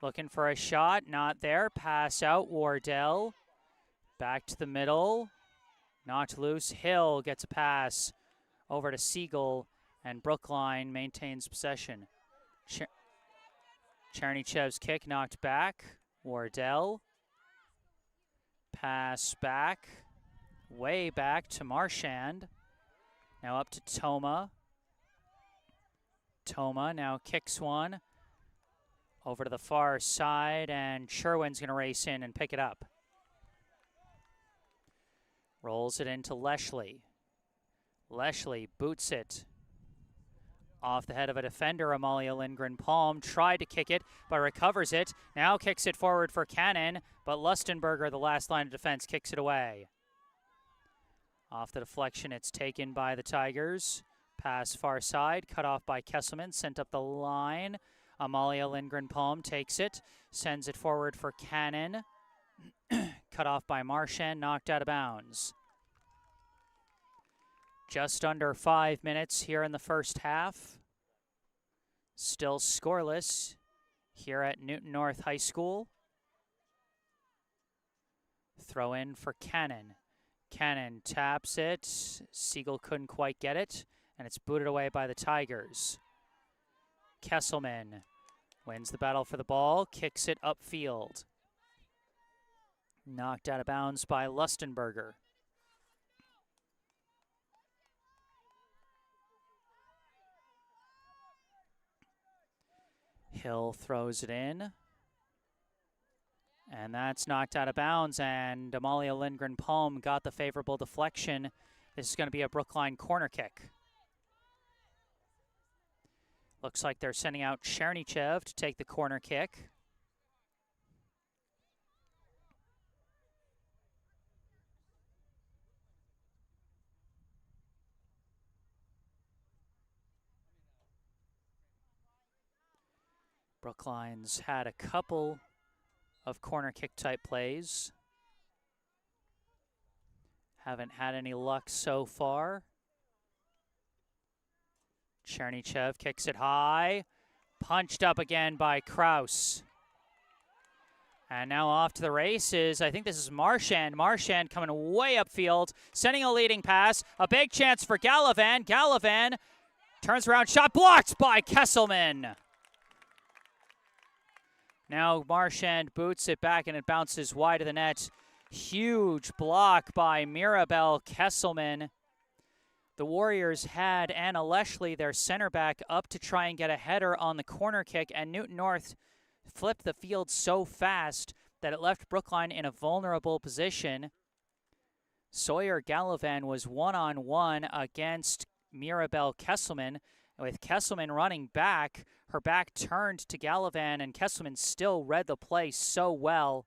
looking for a shot, not there. Pass out, Wardell. Back to the middle, knocked loose. Hill gets a pass over to Siegel, and Brookline maintains possession. Chernychev's kick knocked back. Wardell. Pass back. Way back to Marchand. Now up to Toma. Toma now kicks one over to the far side, and Sherwin's going to race in and pick it up. Rolls it into Leshley. Leshley boots it off the head of a defender. Amalia Lindgren-Palm tried to kick it, but recovers it. Now kicks it forward for Cannon, but Lustenberger, the last line of defense, kicks it away. Off the deflection, it's taken by the Tigers. Pass far side, cut off by Kesselman, sent up the line. Amalia Lindgren-Palm takes it, sends it forward for Cannon. Cut off by Marchand, knocked out of bounds. Just under 5 minutes here in the first half. Still scoreless here at Newton North High School. Throw in for Cannon. Cannon taps it. Siegel couldn't quite get it, and it's booted away by the Tigers. Kesselman wins the battle for the ball, kicks it upfield. Knocked out of bounds by Lustenberger. Hill throws it in. And that's knocked out of bounds, and Amalia Lindgren-Palm got the favorable deflection. This is going to be a Brookline corner kick. Looks like they're sending out Chernychev to take the corner kick. Brookline's had a couple of corner kick type plays. Haven't had any luck so far. Chernychev kicks it high. Punched up again by Kraus. And now off to the races. I think this is Marchand. Marchand coming way upfield, sending a leading pass. A big chance for Gallivan. Gallivan turns around, shot blocked by Kesselman. Now Marchand boots it back, and it bounces wide of the net. Huge block by Mirabel Kesselman. The Warriors had Anna Leshley, their center back, up to try and get a header on the corner kick, and Newton North flipped the field so fast that it left Brookline in a vulnerable position. Sawyer Gallivan was one-on-one against Mirabel Kesselman. With Kesselman running back, her back turned to Gallivan, and Kesselman still read the play so well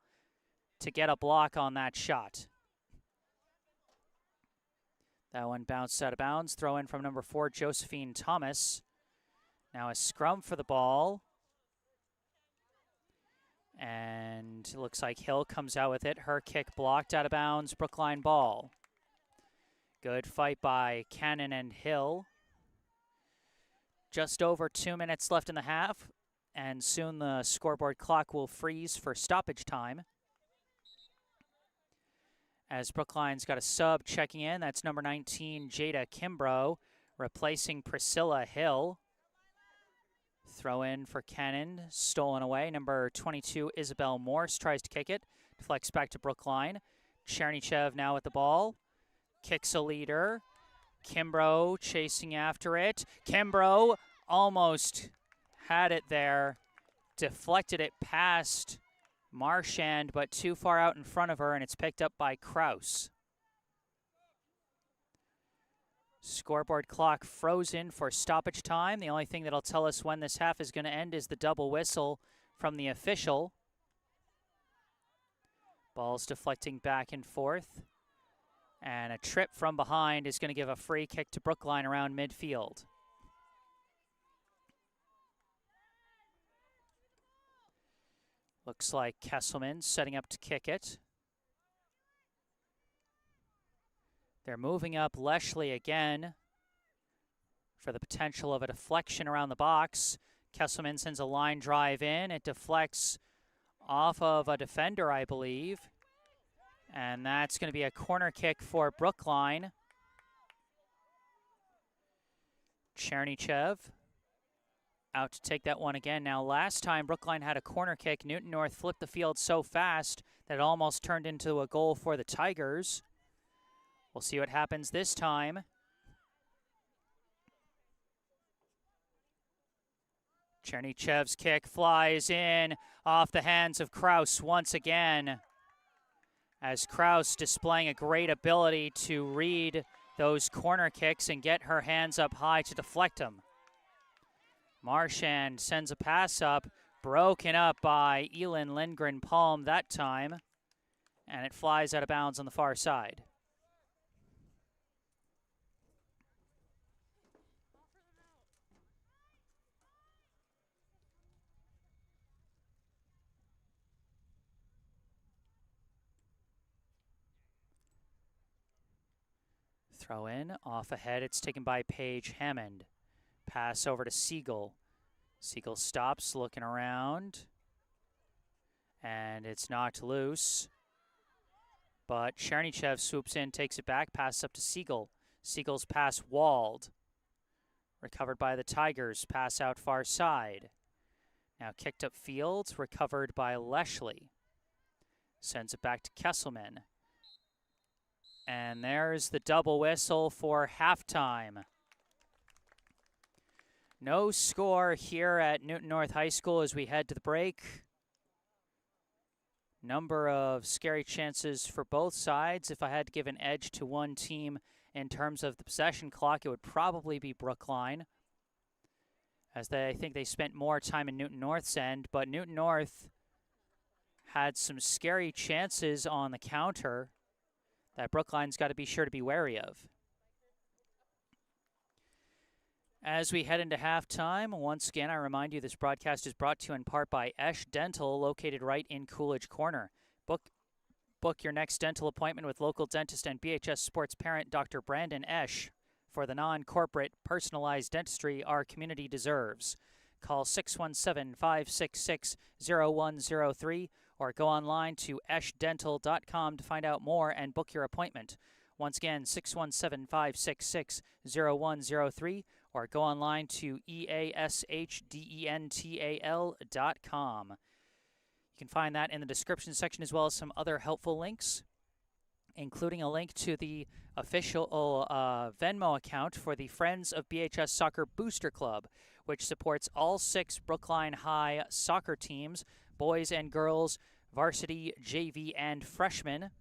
to get a block on that shot. That one bounced out of bounds. Throw in from number 4, Josephine Thomas. Now a scrum for the ball. And it looks like Hill comes out with it. Her kick blocked out of bounds. Brookline ball. Good fight by Cannon and Hill. Just over 2 minutes left in the half, and soon the scoreboard clock will freeze for stoppage time. As Brookline's got a sub checking in, that's number 19, Jada Kimbrough, replacing Priscilla Hill. Throw in for Cannon, stolen away. Number 22, Isabel Morse, tries to kick it. Deflects back to Brookline. Chernychev now with the ball. Kicks a leader. Kimbrough chasing after it. Kimbrough almost had it there. Deflected it past Marchand, but too far out in front of her, and it's picked up by Kraus. Scoreboard clock frozen for stoppage time. The only thing that'll tell us when this half is going to end is the double whistle from the official. Ball's deflecting back and forth. And a trip from behind is going to give a free kick to Brookline around midfield. Looks like Kesselman setting up to kick it. They're moving up Leshley again for the potential of a deflection around the box. Kesselman sends a line drive in. It deflects off of a defender, I believe. And that's going to be a corner kick for Brookline. Chernychev out to take that one again. Now, last time Brookline had a corner kick, Newton North flipped the field so fast that it almost turned into a goal for the Tigers. We'll see what happens this time. Chernychev's kick flies in off the hands of Kraus once again, as Kraus displaying a great ability to read those corner kicks and get her hands up high to deflect them. Marchand sends a pass up, broken up by Elin Lindgren-Palm that time, and it flies out of bounds on the far side. Throw in, off ahead, it's taken by Paige Hammond. Pass over to Siegel. Siegel stops, looking around. And it's knocked loose. But Chernychev swoops in, takes it back, passes up to Siegel. Siegel's pass walled. Recovered by the Tigers, pass out far side. Now kicked up field, recovered by Leshley. Sends it back to Kesselman. And there's the double whistle for halftime. No score here at Newton North High School as we head to the break. Number of scary chances for both sides. If I had to give an edge to one team in terms of the possession clock, it would probably be Brookline, as I think they spent more time in Newton North's end, but Newton North had some scary chances on the counter that Brookline's got to be sure to be wary of. As we head into halftime, once again, I remind you this broadcast is brought to you in part by Esch Dental, located right in Coolidge Corner. Book your next dental appointment with local dentist and BHS sports parent Dr. Brandon Esch for the non-corporate, personalized dentistry our community deserves. Call 617-566-0103 or go online to eschdental.com to find out more and book your appointment. Once again, 617-566-0103 or go online to eashdental.com. You can find that in the description section as well as some other helpful links, including a link to the official Venmo account for the Friends of BHS Soccer Booster Club, which supports all 6 Brookline High soccer teams, boys and girls, varsity, JV, and freshmen.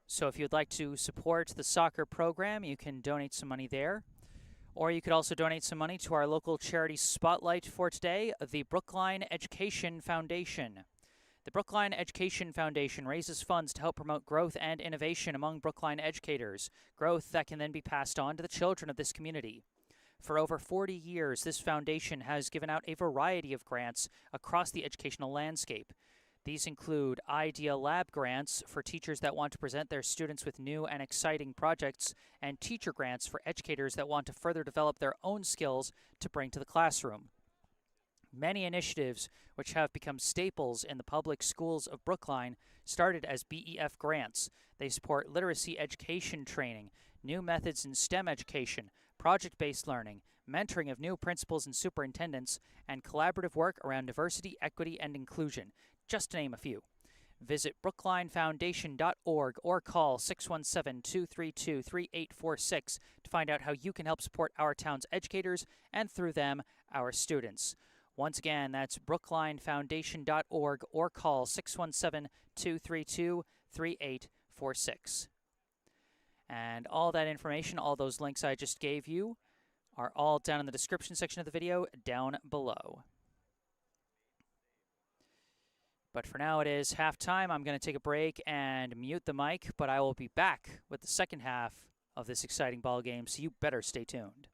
So if you'd like to support the soccer program, you can donate some money there. Or you could also donate some money to our local charity spotlight for today, the Brookline Education Foundation. The Brookline Education Foundation raises funds to help promote growth and innovation among Brookline educators, growth that can then be passed on to the children of this community. For over 40 years, this foundation has given out a variety of grants across the educational landscape. These include Idea Lab grants for teachers that want to present their students with new and exciting projects, and teacher grants for educators that want to further develop their own skills to bring to the classroom. Many initiatives, which have become staples in the public schools of Brookline, started as BEF grants. They support literacy education training, new methods in STEM education, project-based learning, mentoring of new principals and superintendents, and collaborative work around diversity, equity, and inclusion, just to name a few. Visit brooklinefoundation.org or call 617-232-3846 to find out how you can help support our town's educators and, through them, our students. Once again, that's brooklinefoundation.org or call 617-232-3846. And all that information, all those links I just gave you, are all down in the description section of the video down below. But for now, it is halftime. I'm going to take a break and mute the mic, but I will be back with the second half of this exciting ball game, so you better stay tuned.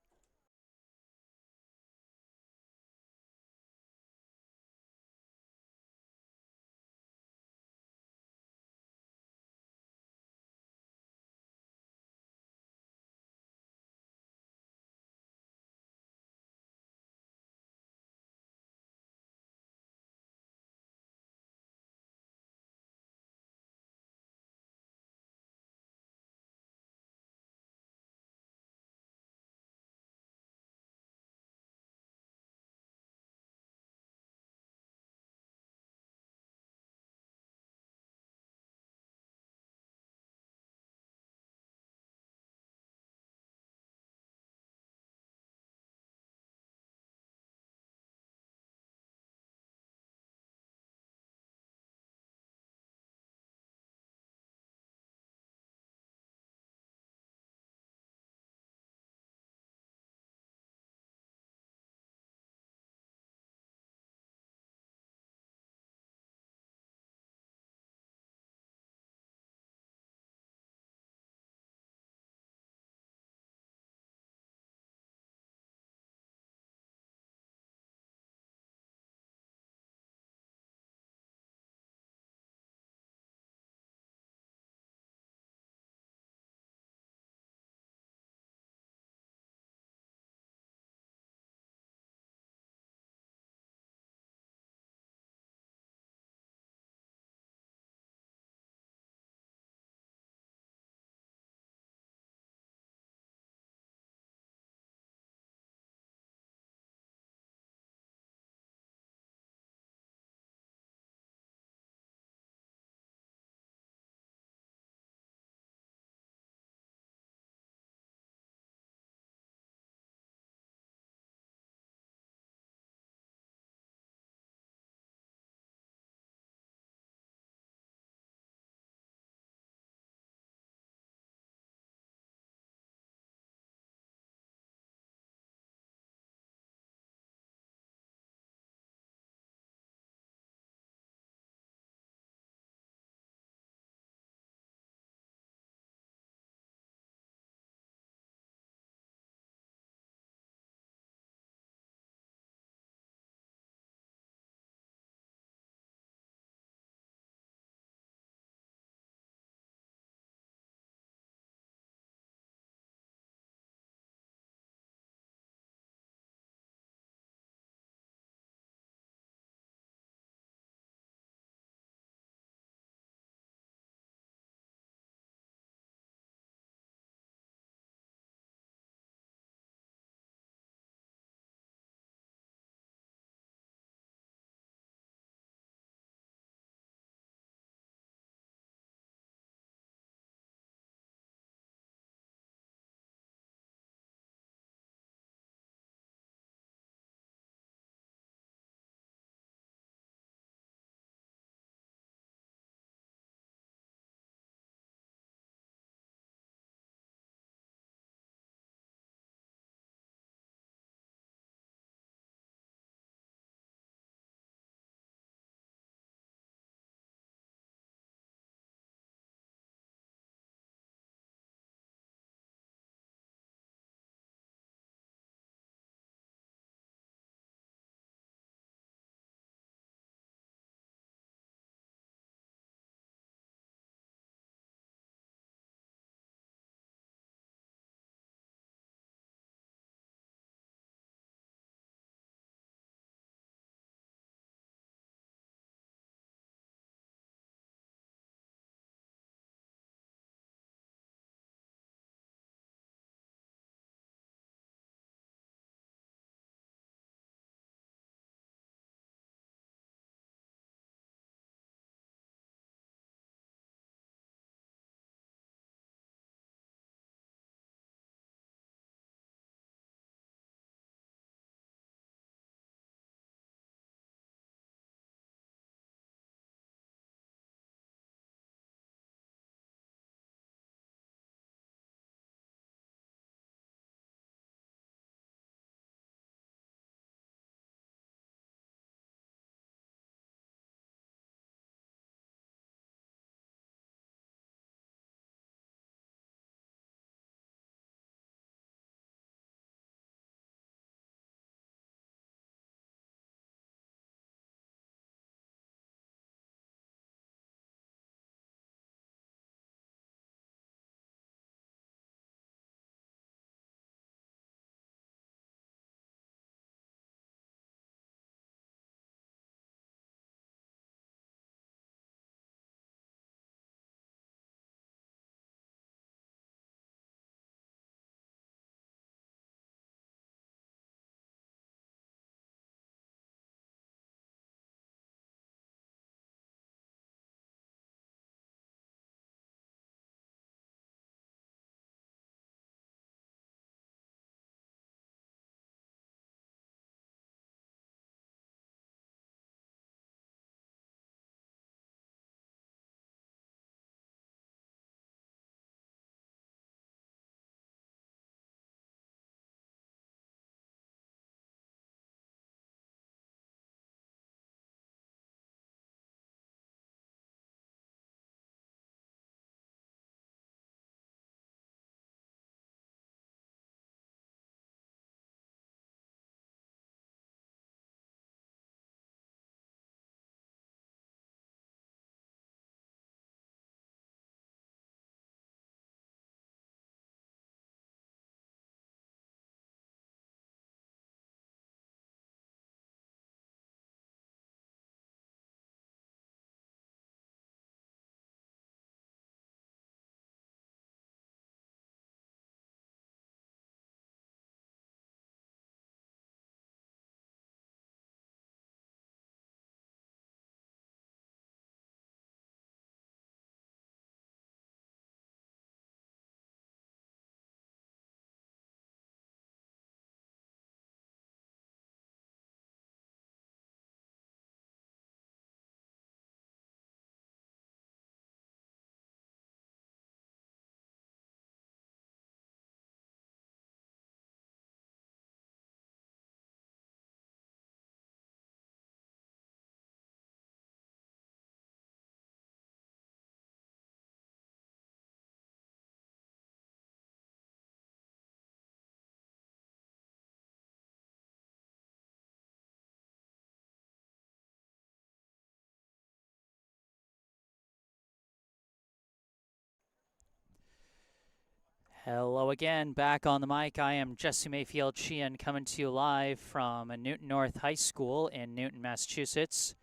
Hello again, back on the mic. I am Jesse Mayfield-Sheehan coming to you live from Newton North High School in Newton, Massachusetts.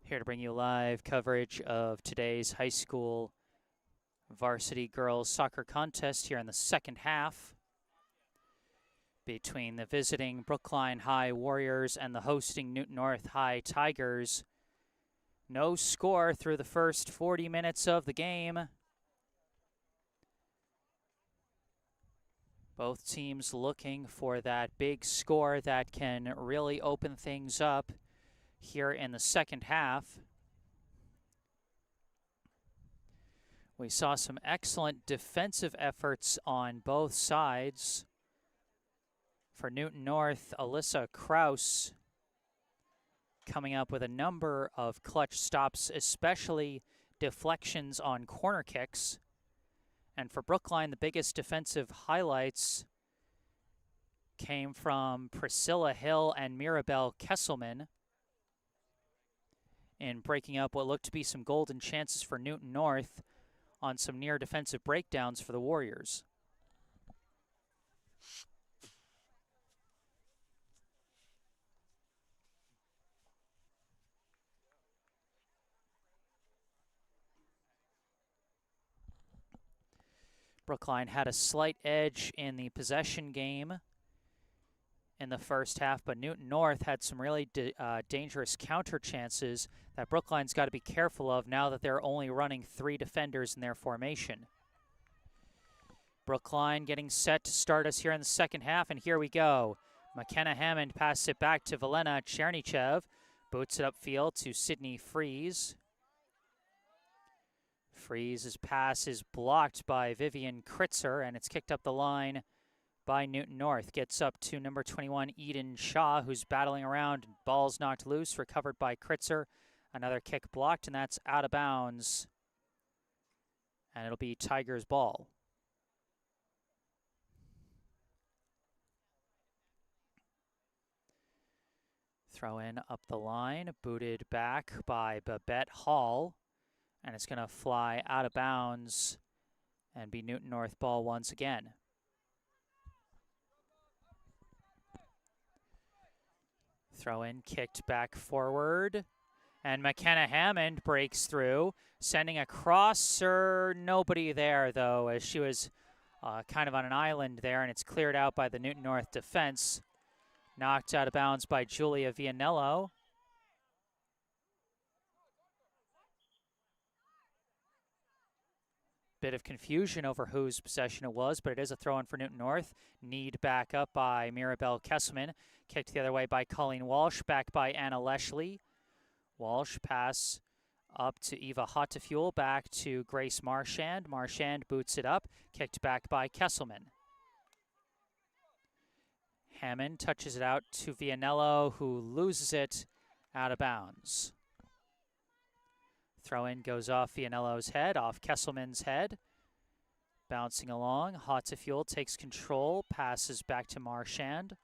Here to bring you live coverage of today's high school varsity girls soccer contest here in the second half between the visiting Brookline High Warriors and the hosting Newton North High Tigers. No score through the first 40 minutes of the game. Both teams looking for that big score that can really open things up here in the second half. We saw some excellent defensive efforts on both sides. For Newton North, Alyssa Kraus coming up with a number of clutch stops, especially deflections on corner kicks. And for Brookline, the biggest defensive highlights came from Priscilla Hill and Mirabelle Kesselman in breaking up what looked to be some golden chances for Newton North on some near defensive breakdowns for the Warriors. Brookline had a slight edge in the possession game in the first half, but Newton North had some really dangerous counter chances that Brookline's got to be careful of now that they're only running 3 defenders in their formation. Brookline getting set to start us here in the second half, and here we go. McKenna Hammond passes it back to Velena Chernichev, boots it upfield to Sydney Freeze. Freeze's pass is blocked by Vivian Kritzer, and it's kicked up the line by Newton North. Gets up to number 21, Eden Shaw, who's battling around. Ball's knocked loose, recovered by Kritzer. Another kick blocked, and that's out of bounds. And it'll be Tigers' ball. Throw in up the line, booted back by Babette Hall. And it's going to fly out of bounds and be Newton North ball once again. Throw in, kicked back forward. And McKenna Hammond breaks through, sending a crosser. Nobody there, though, as she was kind of on an island there, and it's cleared out by the Newton North defense. Knocked out of bounds by Julia Vianello. Bit of confusion over whose possession it was, but it is a throw-in for Newton North. Need back up by Mirabelle Kesselman. Kicked the other way by Colleen Walsh, back by Anna Leshley. Walsh pass up to Eva Hottefuel, back to Grace Marchand. Marchand boots it up, kicked back by Kesselman. Hammond touches it out to Vianello, who loses it out of bounds. Throw-in goes off Vianello's head, off Kesselman's head. Bouncing along, Hottefuel takes control, passes back to Marchand.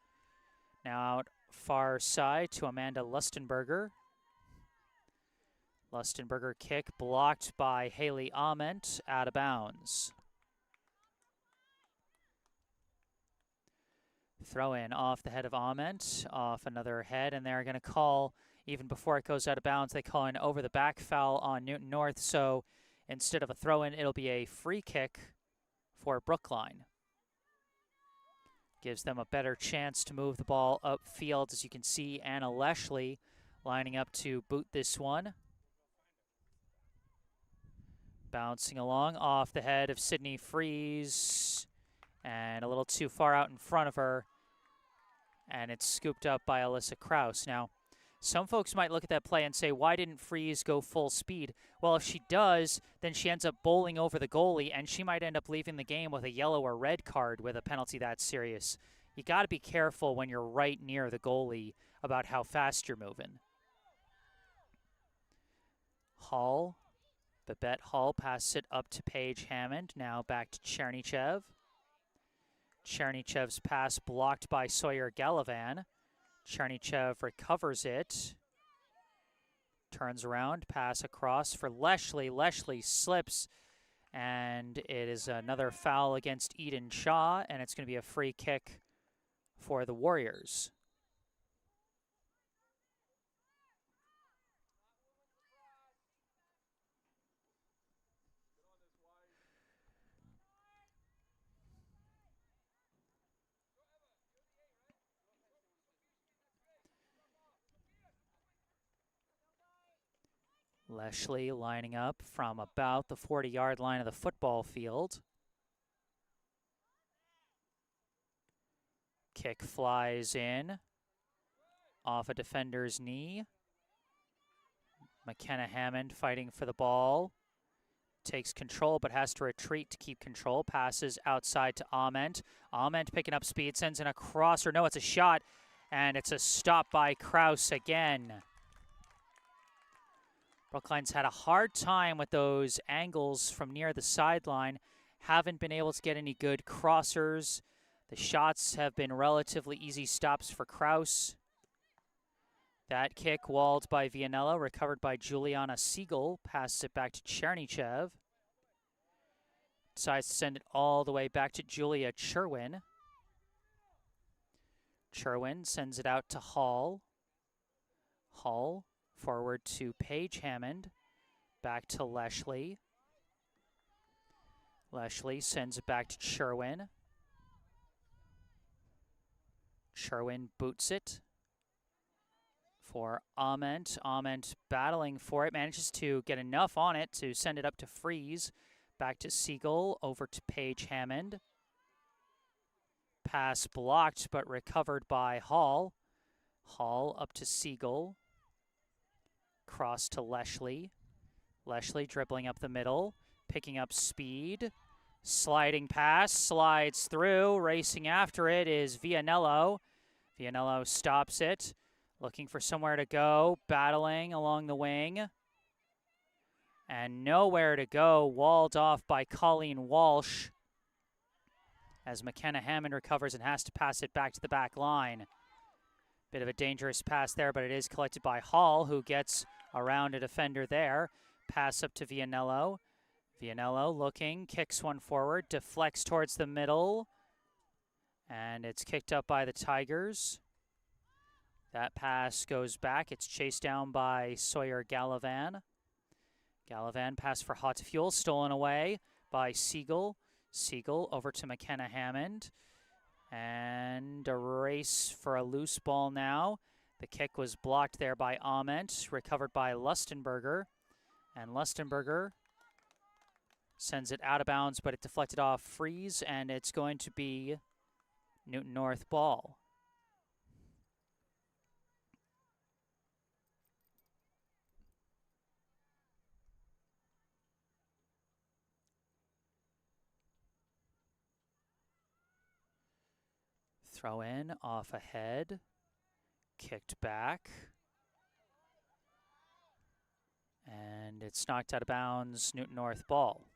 Now out far side to Amanda Lustenberger. Lustenberger kick blocked by Haley Ament, out of bounds. Throw-in off the head of Ament, off another head, and they're going to call, even before it goes out of bounds, they call an over-the-back foul on Newton North, so instead of a throw-in, it'll be a free kick for Brookline. Gives them a better chance to move the ball upfield. As you can see, Anna Leshley lining up to boot this one. Bouncing along off the head of Sydney Freeze, and a little too far out in front of her, and it's scooped up by Alyssa Kraus. Now, some folks might look at that play and say, why didn't Freeze go full speed? Well, if she does, then she ends up bowling over the goalie, and she might end up leaving the game with a yellow or red card with a penalty that serious. You got to be careful when you're right near the goalie about how fast you're moving. Hall, Babette Hall passes it up to Paige Hammond, now back to Chernichev. Chernichev's pass blocked by Sawyer Gallivan. Chernichev recovers it. Turns around, pass across for Leshley. Leshley slips And it is another foul against Eden Shaw, and it's going to be a free kick for the Warriors. Leshley lining up from about the 40-yard line of the football field. Kick flies in off a defender's knee. McKenna Hammond fighting for the ball. Takes control but has to retreat to keep control. Passes outside to Ament. Ament picking up speed, sends in a crosser. No, it's a shot, and it's a stop by Kraus again. Brookline's had a hard time with those angles from near the sideline. Haven't been able to get any good crossers. The shots have been relatively easy stops for Kraus. That kick walled by Vianella, recovered by Juliana Siegel, passes it back to Chernychev. Decides to send it all the way back to Julia Cherwin. Cherwin sends it out to Hall. Hall forward to Paige Hammond, back to Leshley. Leshley sends it back to Cherwin. Cherwin boots it for Ament. Ament battling for it, manages to get enough on it to send it up to Freeze. Back to Siegel, over to Paige Hammond. Pass blocked, but recovered by Hall. Hall up to Siegel. Cross to Leshley. Leshley dribbling up the middle, picking up speed. Sliding pass, slides through. Racing after it is Vianello. Vianello stops it, looking for somewhere to go, battling along the wing. And nowhere to go, walled off by Colleen Walsh as McKenna Hammond recovers and has to pass it back to the back line. Bit of a dangerous pass there, but it is collected by Hall, who gets around a defender there. Pass up to Vianello. Vianello looking, kicks one forward, deflects towards the middle, and it's kicked up by the Tigers. That pass goes back. It's chased down by Sawyer Gallivan. Gallivan pass for Hot Fuel, stolen away by Siegel. Siegel over to McKenna Hammond. And a race for a loose ball now. The kick was blocked there by Ament, recovered by Lustenberger. And Lustenberger sends it out of bounds, but it deflected off Freeze, and it's going to be Newton North ball. Throw in off ahead, kicked back, and it's knocked out of bounds, Newton North ball.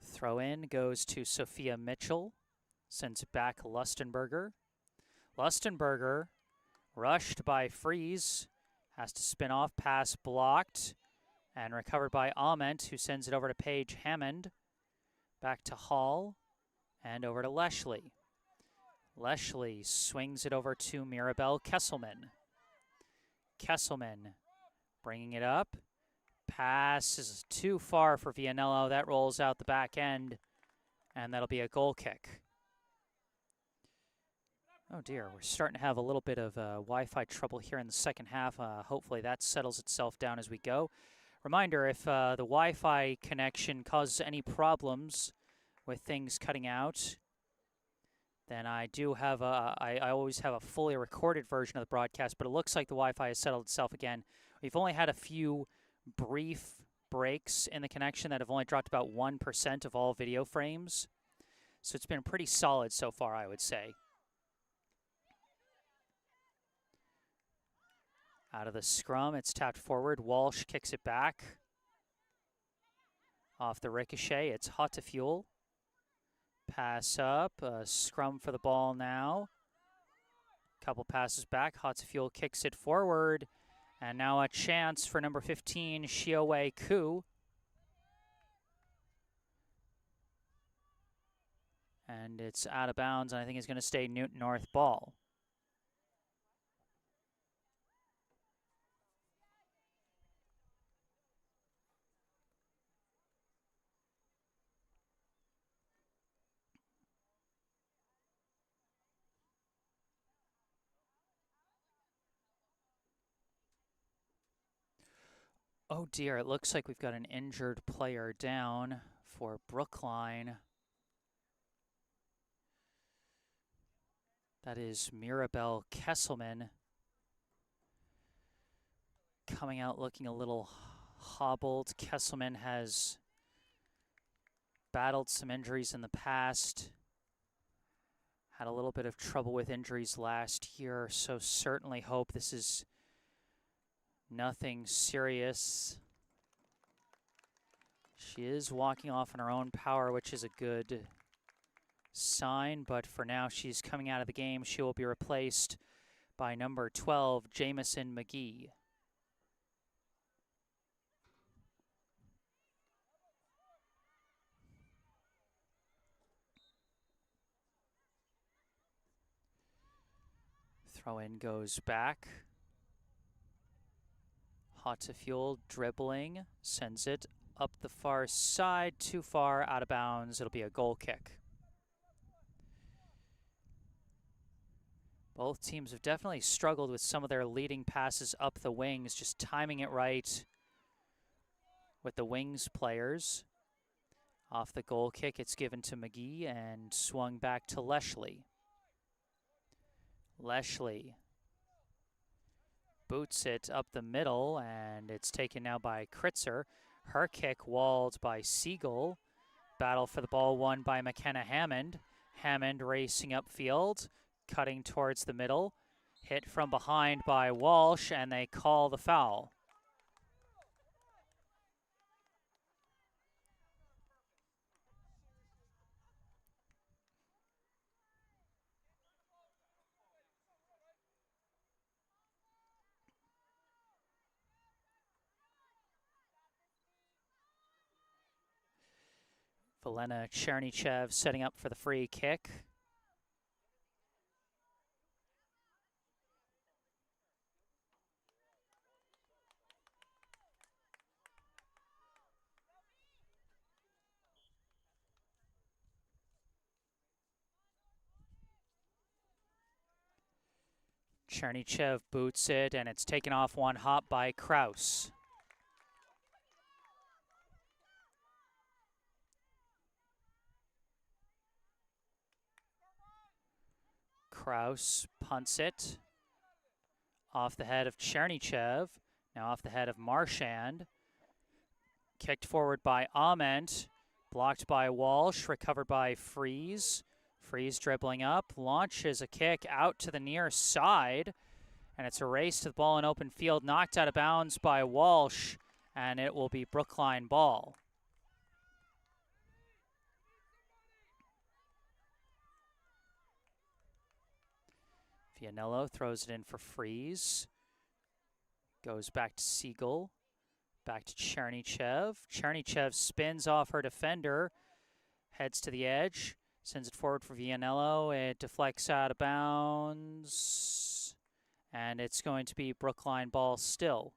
Throw in goes to Sophia Mitchell, sends it back Lustenberger. Lustenberger, rushed by Freeze, has to spin off, pass blocked, and recovered by Ament, who sends it over to Paige Hammond. Back to Hall. And over to Leshley. Leshley swings it over to Mirabelle Kesselman. Kesselman bringing it up. Pass is too far for Vianello. That rolls out the back end, and that'll be a goal kick. Oh dear, we're starting to have a little bit of Wi-Fi trouble here in the second half. Hopefully that settles itself down as we go. Reminder, if the Wi-Fi connection causes any problems with things cutting out, then I do have I always have a fully recorded version of the broadcast, but it looks like the Wi-Fi has settled itself again. We've only had a few brief breaks in the connection that have only dropped about 1% of all video frames. So it's been pretty solid so far, I would say. Out of the scrum, it's tapped forward. Walsh kicks it back. Off the ricochet, it's Hot to Fuel. Pass up, scrum for the ball now. Couple passes back, Hot to Fuel kicks it forward, And now a chance for number 15, Shiowei Ku. And it's out of bounds, and I think it's going to stay Newton North ball. Oh dear, it looks like we've got an injured player down for Brookline. That is Mirabelle Kesselman, coming out looking a little hobbled. Kesselman has battled some injuries in the past, had a little bit of trouble with injuries last year, so certainly hope this is nothing serious. She is walking off on her own power, which is a good sign, but for now she's coming out of the game. She will be replaced by number 12, Jamison McGee. Throw in goes back. Hottefield dribbling, sends it up the far side, too far, out of bounds. It'll be a goal kick. Both teams have definitely struggled with some of their leading passes up the wings, just timing it right with the wings players. Off the goal kick, it's given to McGee and swung back to Leshley. Leshley boots it up the middle, and it's taken now by Kritzer. Her kick walled by Siegel. Battle for the ball won by McKenna Hammond. Hammond racing upfield, cutting towards the middle. Hit from behind by Walsh, and they call the foul. Velena Chernychev setting up for the free kick. Chernychev boots it, and it's taken off one hop by Kraus. Kraus punts it off the head of Chernychev, now off the head of Marchand. Kicked forward by Ament, blocked by Walsh, recovered by Freeze. Freeze dribbling up, launches a kick out to the near side, and it's a race to the ball in open field, knocked out of bounds by Walsh, and it will be Brookline ball. Vianello throws it in for Freeze. Goes back to Siegel. Back to Chernychev. Chernychev spins off her defender. Heads to the edge. Sends it forward for Vianello. It deflects out of bounds. And it's going to be Brookline ball still.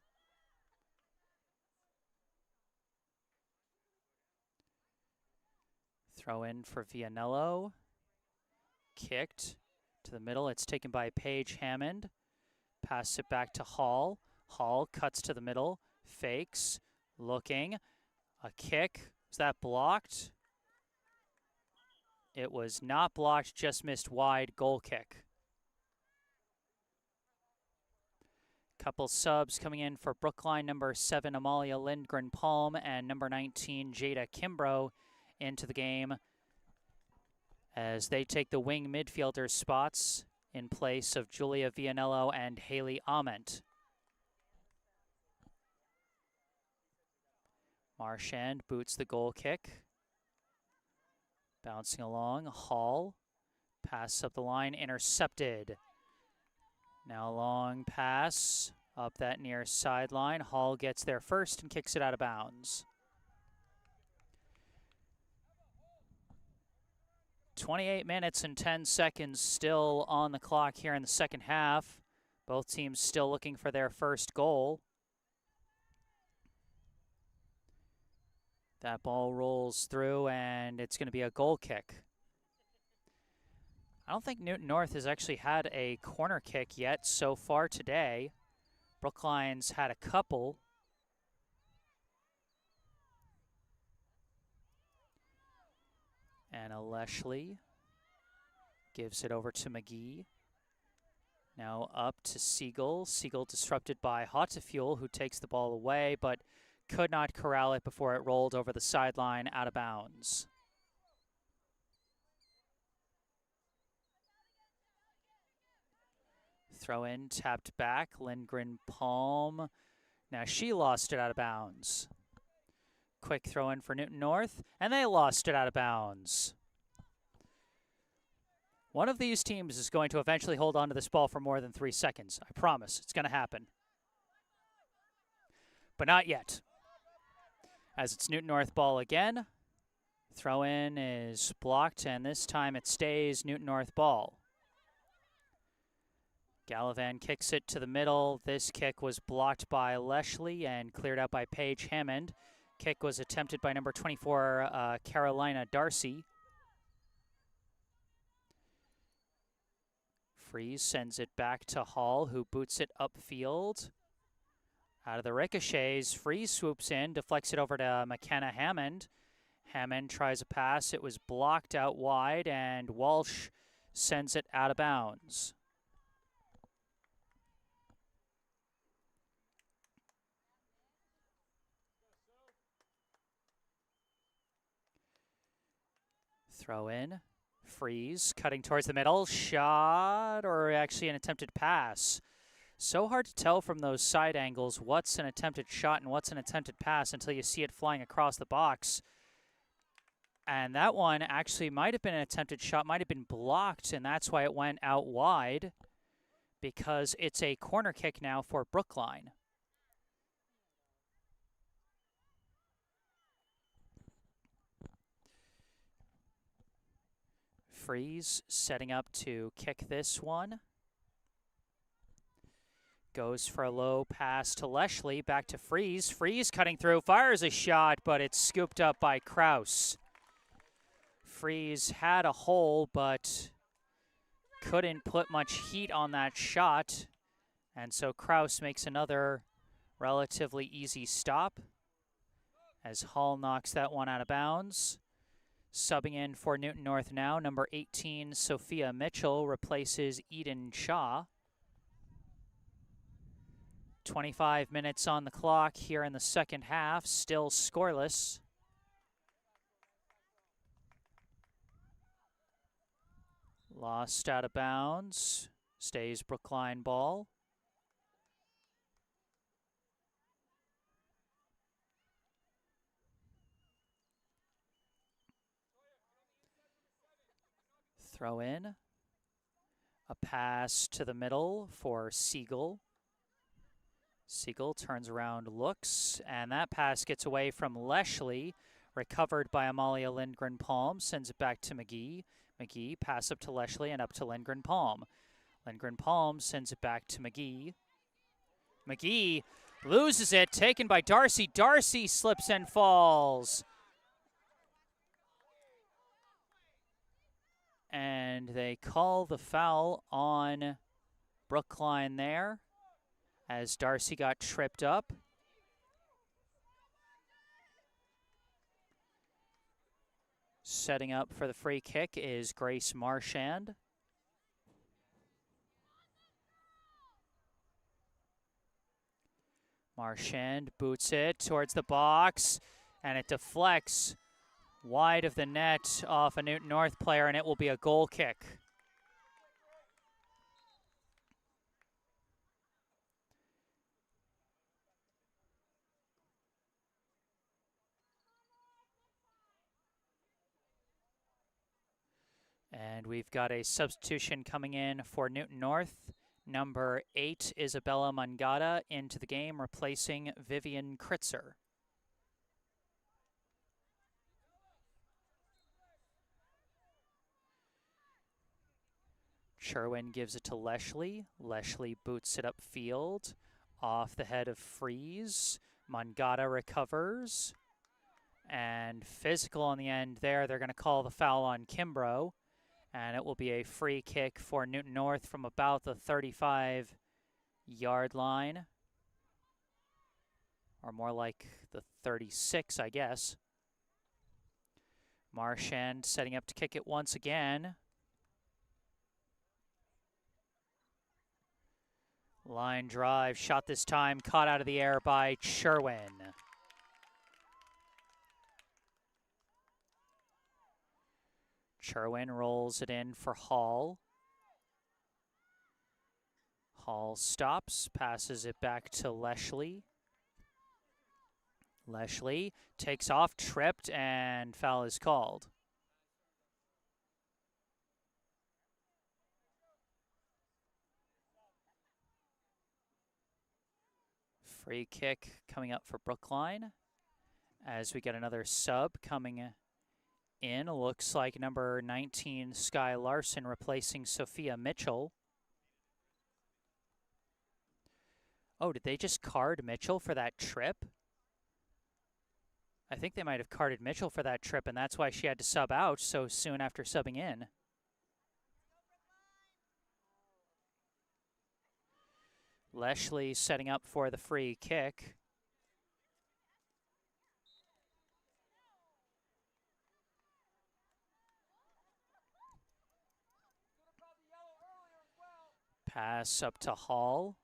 Throw in for Vianello. Kicked to the middle. It's taken by Paige Hammond. Pass it back to Hall. Hall cuts to the middle. Fakes. Looking. A kick. Was that blocked? It was not blocked, just missed wide. Goal kick. Couple subs coming in for Brookline. Number 7, Amalia Lindgren-Palm, and number 19, Jada Kimbrough into the game as they take the wing midfielder spots in place of Julia Vianello and Haley Ament. Marchand boots the goal kick. Bouncing along, Hall. Pass up the line, intercepted. Now a long pass Up that near sideline, Hall gets there first and kicks it out of bounds. 28 minutes and 10 seconds still on the clock here in the second half. Both teams still looking for their first goal. That ball rolls through, and it's going to be a goal kick. I don't think Newton North has actually had a corner kick yet so far today. Brookline's had a couple. Anna Leshley gives it over to McGee. Now up to Siegel. Siegel disrupted by Hottefuel, who takes the ball away, but could not corral it before it rolled over the sideline out of bounds. Throw in, tapped back, Lindgren Palm. Now she lost it out of bounds. Quick throw in for Newton North, and they lost it out of bounds. One of these teams is going to eventually hold on to this ball for more than 3 seconds. I promise, it's going to happen. But not yet. As it's Newton North ball again. Throw in is blocked, and this time it stays Newton North ball. Gallivan kicks it to the middle. This kick was blocked by Leshley and cleared out by Paige Hammond. Kick was attempted by number 24, Carolina Darcy. Freeze sends it back to Hall, who boots it upfield. Out of the ricochets, Freeze swoops in, deflects it over to McKenna Hammond. Hammond tries a pass. It was blocked out wide, and Walsh sends it out of bounds. Throw in, Freeze, cutting towards the middle, shot, or actually an attempted pass. So hard to tell from those side angles what's an attempted shot and what's an attempted pass until you see it flying across the box. And that one actually might have been an attempted shot, might have been blocked, and that's why it went out wide, because it's a corner kick now for Brookline. Freeze setting up to kick this one. Goes for a low pass to Leshley, back to Freeze. Freeze cutting through, fires a shot, but it's scooped up by Kraus. Freeze had a hole, but couldn't put much heat on that shot. And so Kraus makes another relatively easy stop as Hall knocks that one out of bounds. Subbing in for Newton North now, number 18, Sophia Mitchell, replaces Eden Shaw. 25 minutes on the clock here in the second half, still scoreless. Lost out of bounds, stays Brookline ball. Throw in, a pass to the middle for Siegel. Siegel turns around, looks, and that pass gets away from Leshley, recovered by Amalia Lindgren-Palm, sends it back to McGee. McGee, pass up to Leshley and up to Lindgren-Palm. Lindgren-Palm sends it back to McGee. McGee loses it, taken by Darcy. Darcy slips and falls. And they call the foul on Brookline there as Darcy got tripped up. Setting up for the free kick is Grace Marchand. Marchand boots it towards the box, and it deflects wide of the net off a Newton North player, and it will be a goal kick. And we've got a substitution coming in for Newton North. Number 8, Isabella Mangata into the game, replacing Vivian Kritzer. Sherwin gives it to Leshley. Leshley boots it upfield, off the head of Freeze. Mangata recovers. And physical on the end there. They're going to call the foul on Kimbrough. And it will be a free kick for Newton North from about the 35-yard line. Or more like the 36, I guess. Marchand setting up to kick it once again. Line drive, shot this time, caught out of the air by Sherwin. Sherwin rolls it in for Hall. Hall stops, passes it back to Leshley. Leshley takes off, tripped, and foul is called. Free kick coming up for Brookline as we get another sub coming in. Looks like number 19, Sky Larson, replacing Sophia Mitchell. Oh, did they just card Mitchell for that trip? I think they might have carded Mitchell for that trip, and that's why she had to sub out so soon after subbing in. Leshley setting up for the free kick. Pass up to Hall.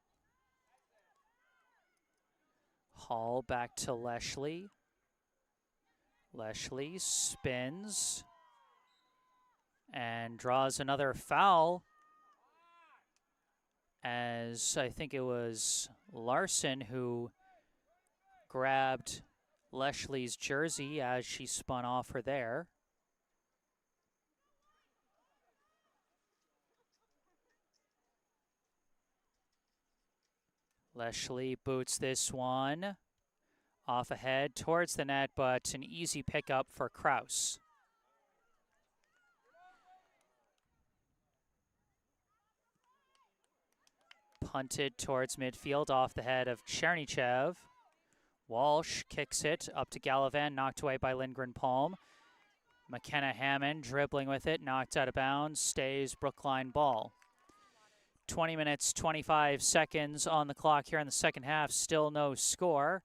Hall back to Leshley. Leshley spins and draws another foul, as I think it was Larson who grabbed Leshley's jersey as she spun off her there. Leshley boots this one off ahead towards the net, but an easy pickup for Kraus. Punted towards midfield off the head of Chernychev. Walsh kicks it up to Gallivan, knocked away by Lindgren Palm. McKenna Hammond dribbling with it, knocked out of bounds, stays Brookline ball. 20 minutes, 25 seconds on the clock here in the second half, still no score.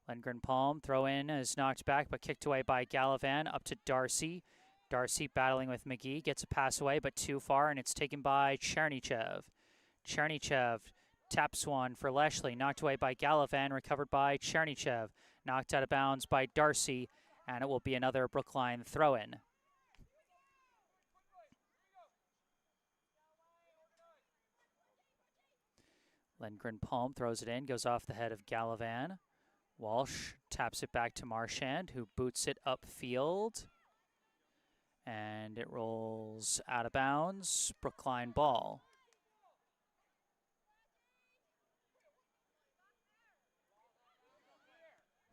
Lindgren Palm, throw in, is knocked back but kicked away by Gallivan, up to Darcy. Darcy battling with McGee, gets a pass away but too far, and it's taken by Chernychev. Chernychev taps one for Leshley, knocked away by Gallivan, recovered by Chernychev, knocked out of bounds by Darcy, and it will be another Brookline throw-in. Lindgren Palm throws it in, goes off the head of Gallivan. Walsh taps it back to Marchand, who boots it upfield. And it rolls out of bounds. Brookline ball.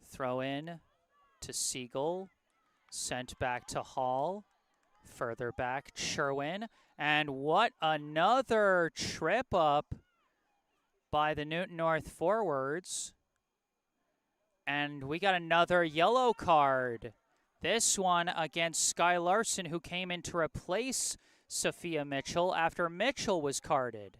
Throw in to Siegel. Sent back to Hall. Further back, Sherwin. And what another trip up by the Newton North forwards. And we got another yellow card. This one against Sky Larson, who came in to replace Sophia Mitchell after Mitchell was carded.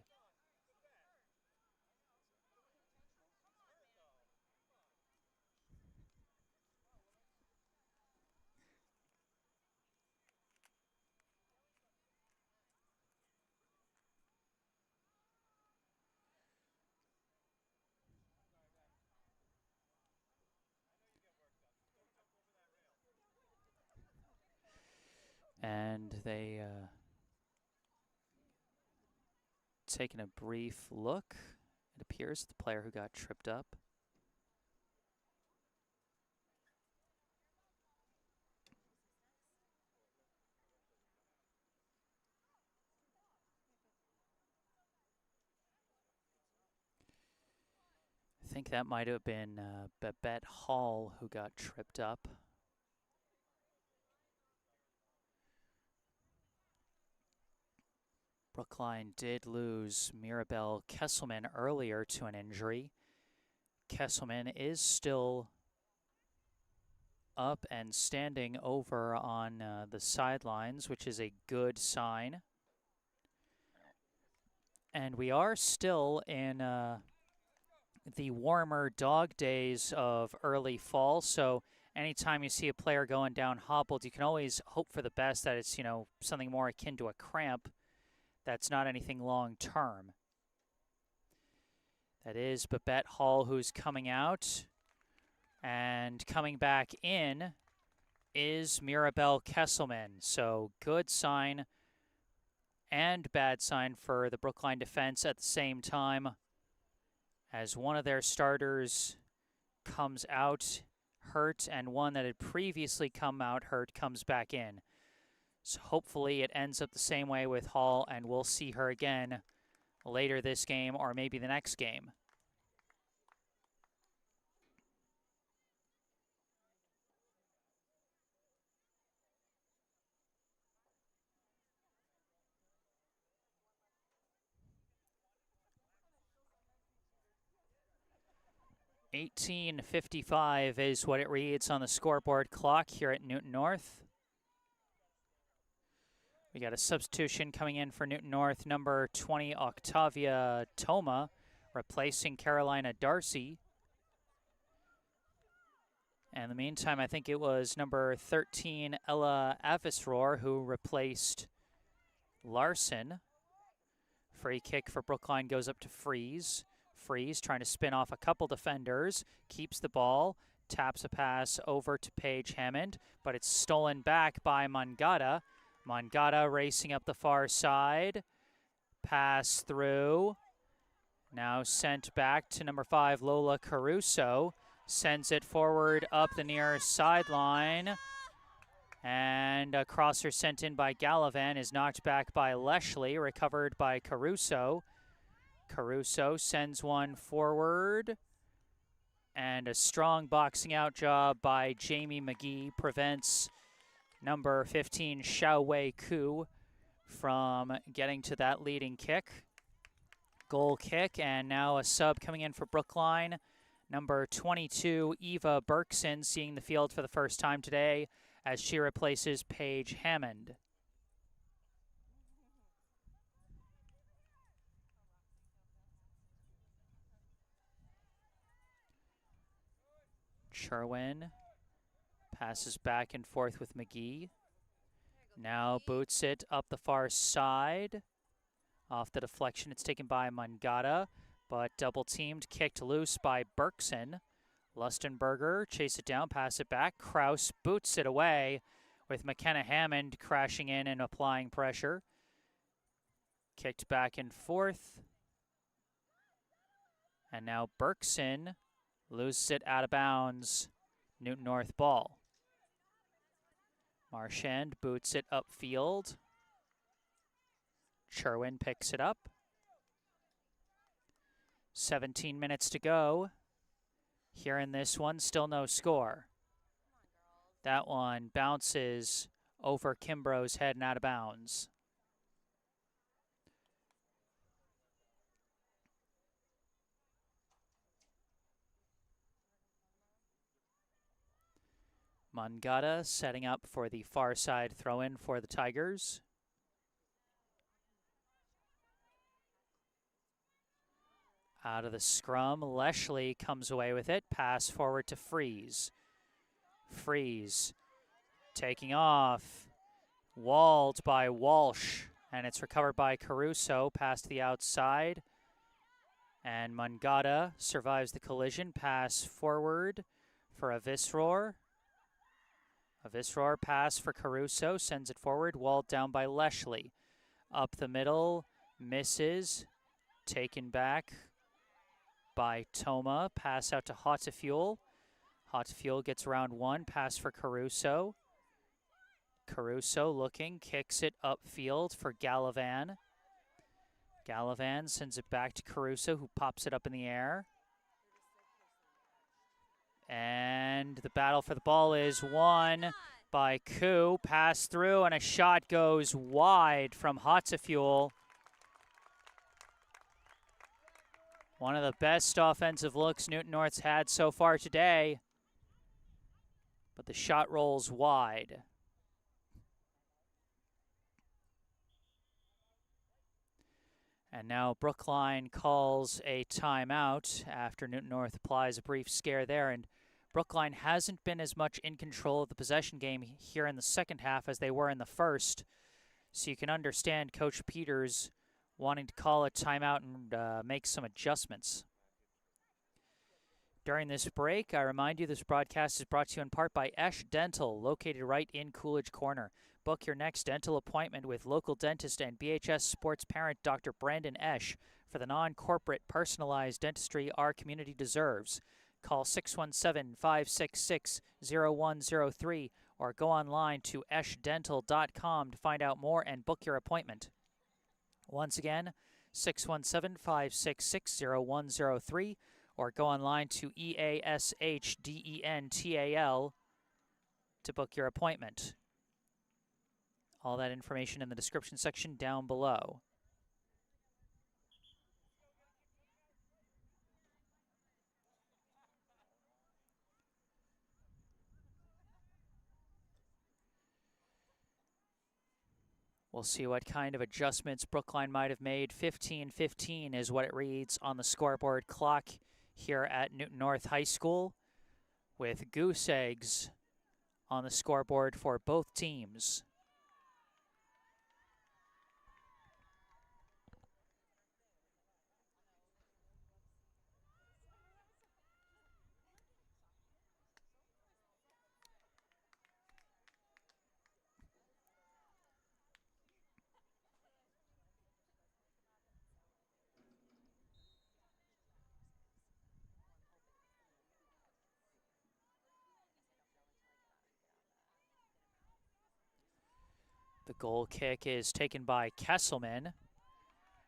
And they taking a brief look. It appears the player who got tripped up. think that might have been Babette Hall who got tripped up. Brookline did lose Mirabelle Kesselman earlier to an injury. Kesselman is still up and standing over on the sidelines, which is a good sign. And we are still in the warmer dog days of early fall, so anytime you see a player going down hobbled, you can always hope for the best, that it's, something more akin to a cramp. That's not anything long term. That is Babette Hall who's coming out. And coming back in is Mirabelle Kesselman. So good sign and bad sign for the Brookline defense at the same time, as one of their starters comes out hurt and one that had previously come out hurt comes back in. So hopefully it ends up the same way with Hall, and we'll see her again later this game or maybe the next game. $18:55 is what it reads on the scoreboard clock here at Newton North. We got a substitution coming in for Newton North, number 20, Octavia Toma, replacing Carolina Darcy. And in the meantime, I think it was number 13, Ella Avisroar, who replaced Larson. Free kick for Brookline goes up to Freeze. Freeze trying to spin off a couple defenders, keeps the ball, taps a pass over to Paige Hammond, but it's stolen back by Mangata. Mangata racing up the far side, pass through, now sent back to number 5, Lola Caruso, sends it forward up the near sideline, and a crosser sent in by Gallivan is knocked back by Leshley, recovered by Caruso. Caruso sends one forward, and a strong boxing out job by Jamie McGee prevents number 15, Xiao Wei Ku, from getting to that leading kick. Goal kick, and now a sub coming in for Brookline. Number 22, Eva Berkson, seeing the field for the first time today as she replaces Paige Hammond. Sherwin passes back and forth with McGee. Now boots it up the far side. Off the deflection, it's taken by Mangata, but double-teamed, kicked loose by Berkson. Lustenberger chase it down, pass it back. Kraus boots it away with McKenna Hammond crashing in and applying pressure. Kicked back and forth. And now Berkson loses it out of bounds. Newton North ball. Marchand boots it upfield. Sherwin picks it up. 17 minutes to go. Here in this one, still no score. That one bounces over Kimbrough's head and out of bounds. Mangata setting up for the far side throw-in for the Tigers. Out of the scrum, Leshley comes away with it. Pass forward to Freeze. Freeze taking off. Walled by Walsh, and it's recovered by Caruso past the outside. And Mangata survives the collision. Pass forward for Avisroar. Avisroar pass for Caruso, sends it forward, walled down by Leshley. Up the middle, misses, taken back by Toma. Pass out to Hotafuel. Hotafuel gets around one, pass for Caruso. Caruso looking, kicks it upfield for Gallivan. Gallivan sends it back to Caruso, who pops it up in the air. And the battle for the ball is won by Koo. Pass through, and a shot goes wide from Hatzafuel. One of the best offensive looks Newton North's had so far today. But the shot rolls wide. And now Brookline calls a timeout after Newton North applies a brief scare there. And Brookline hasn't been as much in control of the possession game here in the second half as they were in the first. So you can understand Coach Peters wanting to call a timeout and make some adjustments. During this break, I remind you this broadcast is brought to you in part by Esch Dental, located right in Coolidge Corner. Book your next dental appointment with local dentist and BHS sports parent Dr. Brandon Esch for the non-corporate personalized dentistry our community deserves. Call 617-566-0103 or go online to eschdental.com to find out more and book your appointment. Once again, 617-566-0103 or go online to EASHDENTAL to book your appointment. All that information in the description section down below. We'll see what kind of adjustments Brookline might have made. 15-15 is what it reads on the scoreboard clock here at Newton North High School, with goose eggs on the scoreboard for both teams. The goal kick is taken by Kesselman,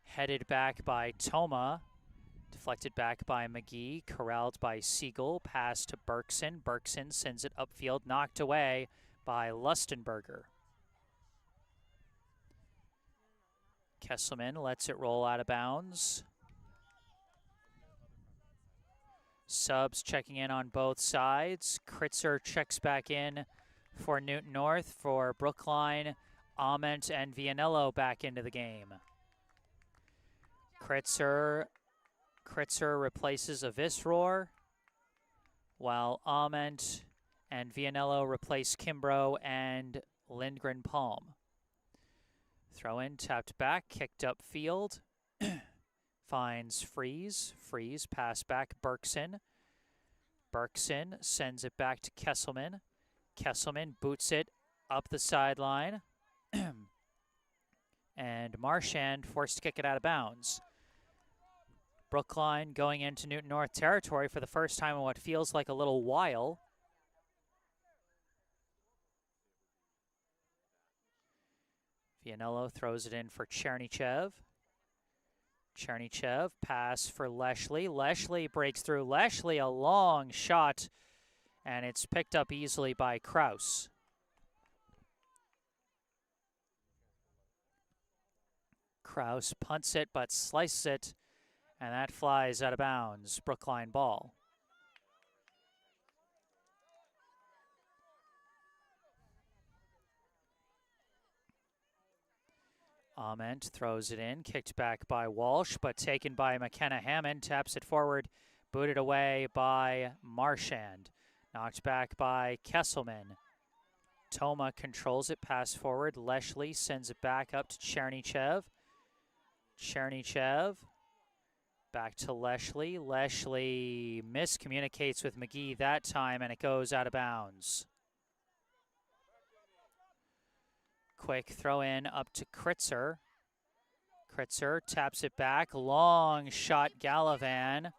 headed back by Toma, deflected back by McGee, corralled by Siegel, pass to Berkson. Berkson sends it upfield, knocked away by Lustenberger. Kesselman lets it roll out of bounds. Subs checking in on both sides. Kritzer checks back in for Newton North. For Brookline, Ament and Vianello back into the game. Kritzer replaces Avisroar, while Ament and Vianello replace Kimbrough and Lindgren Palm. Throw in, tapped back, kicked up field. Finds Freeze. Freeze, pass back, Berkson. Berkson sends it back to Kesselman. Kesselman boots it up the sideline. And Marchand forced to kick it out of bounds. Brookline going into Newton North territory for the first time in what feels like a little while. Vianello throws it in for Chernychev. Chernychev, pass for Leshley. Leshley breaks through. Leshley, a long shot, and it's picked up easily by Kraus. Kraus punts it, but slices it, and that flies out of bounds. Brookline ball. Ament throws it in, kicked back by Walsh, but taken by McKenna Hammond, taps it forward, booted away by Marchand. Knocked back by Kesselman. Toma controls it, pass forward. Leshley sends it back up to Chernychev. Chernychev back to Leshley. Leshley miscommunicates with McGee that time, and it goes out of bounds. Quick throw in up to Kritzer. Kritzer taps it back. Long shot, Gallivan.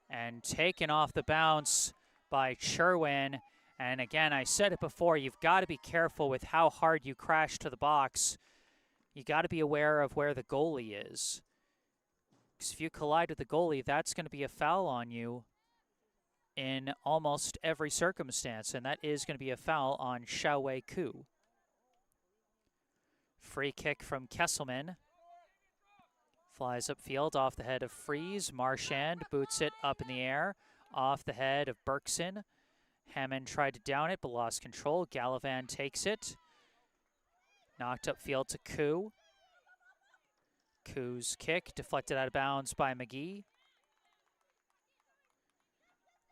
And taken off the bounce by Sherwin. And again, I said it before, you've got to be careful with how hard you crash to the box. You got to be aware of where the goalie is. Because if you collide with the goalie, that's going to be a foul on you in almost every circumstance, and that is going to be a foul on Xiaowei Ku. Free kick from Kesselman. Flies upfield off the head of Freeze. Marchand boots it up in the air off the head of Berkson. Hammond tried to down it but lost control. Gallivan takes it. Knocked upfield to Ku. Ku's kick deflected out of bounds by McGee.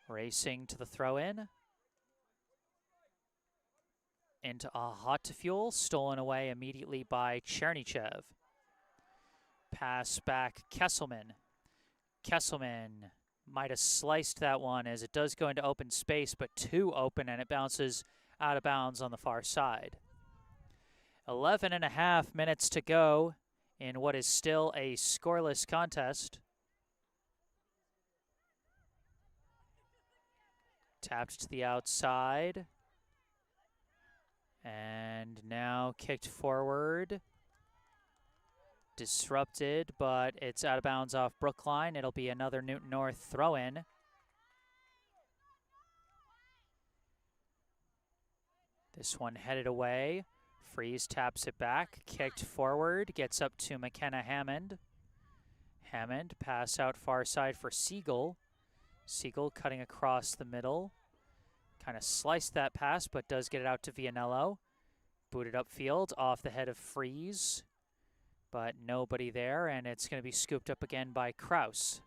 Racing to the throw-in. Into a hot to fuel, stolen away immediately by Chernychev. Pass back Kesselman. Kesselman might have sliced that one as it does go into open space, but too open, and it bounces out of bounds on the far side. 11.5 minutes to go in what is still a scoreless contest. Tapped to the outside. And now kicked forward. Disrupted, but it's out of bounds off Brookline. It'll be another Newton North throw-in. This one headed away. Freeze taps it back. Kicked forward. Gets up to McKenna Hammond. Hammond pass out far side for Siegel. Siegel cutting across the middle. Kind of sliced that pass, but does get it out to Vianello. Booted upfield off the head of Freeze. But nobody there, and it's going to be scooped up again by Kraus.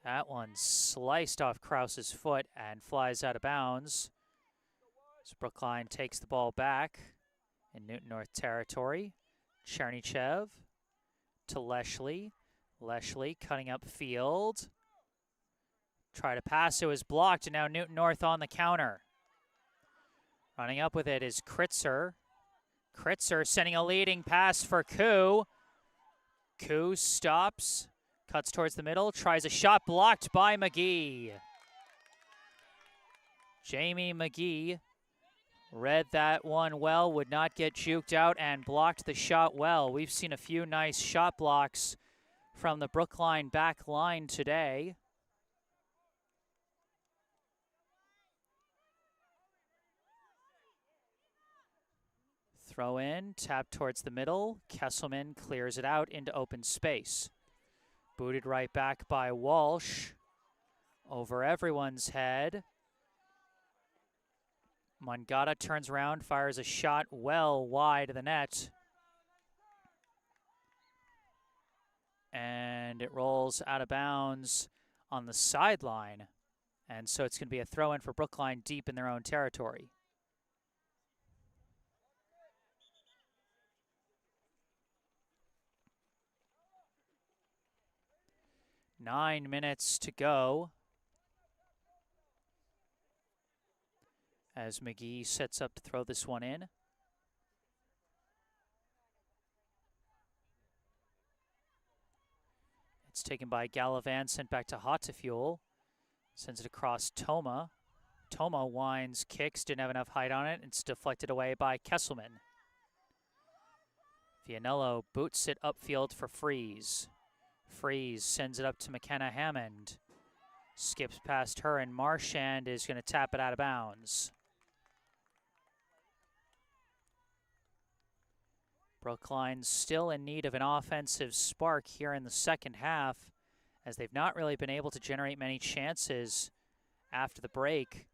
That one sliced off Kraus's foot and flies out of bounds. So Brookline takes the ball back in Newton North territory. Chernychev to Leshley. Leshley cutting up field. Try to pass, it was blocked, and now Newton North on the counter. Running up with it is Kritzer. Kritzer sending a leading pass for Ku. Ku stops, cuts towards the middle, tries a shot blocked by McGee. Jamie McGee read that one well, would not get juked out, and blocked the shot well. We've seen a few nice shot blocks from the Brookline back line today. Throw in, tap towards the middle. Kesselman clears it out into open space. Booted right back by Walsh. Over everyone's head. Mangata turns around, fires a shot well wide of the net. And it rolls out of bounds on the sideline. And so it's going to be a throw-in for Brookline deep in their own territory. Nine minutes to go as McGee sets up to throw this one in. It's taken by Gallivan, sent back to Hot to Fuel. Sends it across Toma. Toma winds, kicks, didn't have enough height on it. It's deflected away by Kesselman. Vianello boots it upfield for Freeze. Freeze sends it up to McKenna Hammond. Skips past her, and Marchand is going to tap it out of bounds. Brookline still in need of an offensive spark here in the second half, as they've not really been able to generate many chances after the break.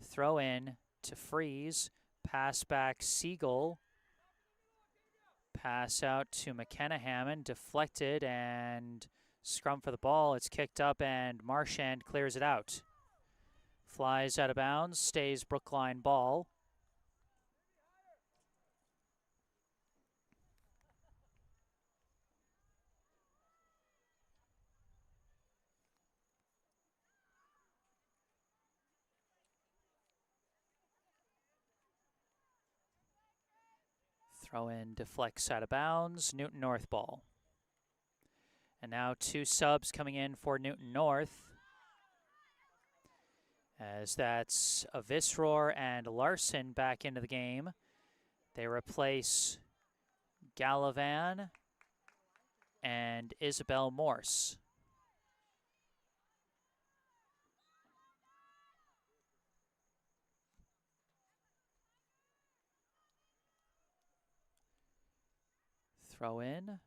Throw in to Freeze. Pass back Siegel. Pass out to McKenna Hammond, deflected, and scrum for the ball. It's kicked up, and Marchand clears it out. Flies out of bounds, stays Brookline ball. Throw in, deflects out of bounds, Newton North ball. And now two subs coming in for Newton North, as that's Avisror and Larson back into the game. They replace Gallivan and Isabel Morse. Throw in.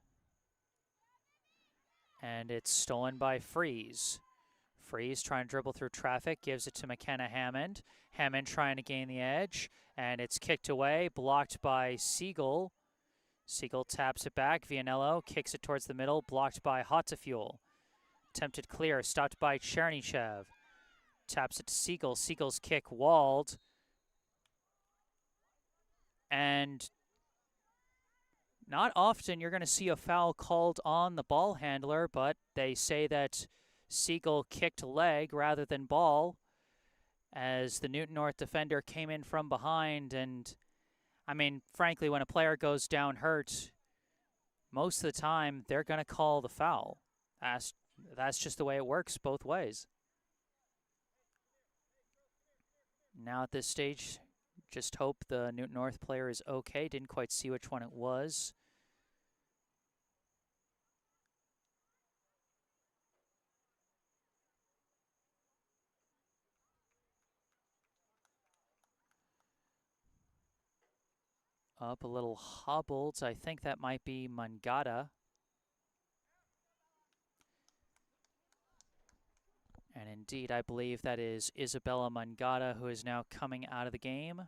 And it's stolen by Freeze. Freeze trying to dribble through traffic, gives it to McKenna Hammond. Hammond trying to gain the edge, and it's kicked away, blocked by Siegel. Siegel taps it back. Vianello kicks it towards the middle, blocked by Hotafuel. Attempted clear, stopped by Chernychev. Taps it to Siegel. Siegel's kick walled. And not often you're going to see a foul called on the ball handler, but they say that Siegel kicked leg rather than ball as the Newton North defender came in from behind. And, I mean, frankly, when a player goes down hurt, most of the time they're going to call the foul. That's just the way it works both ways. Now at this stage, just hope the Newton North player is okay. Didn't quite see which one it was. Up a little hobbled. I think that might be Mangata. And indeed, I believe that is Isabella Mangata, who is now coming out of the game.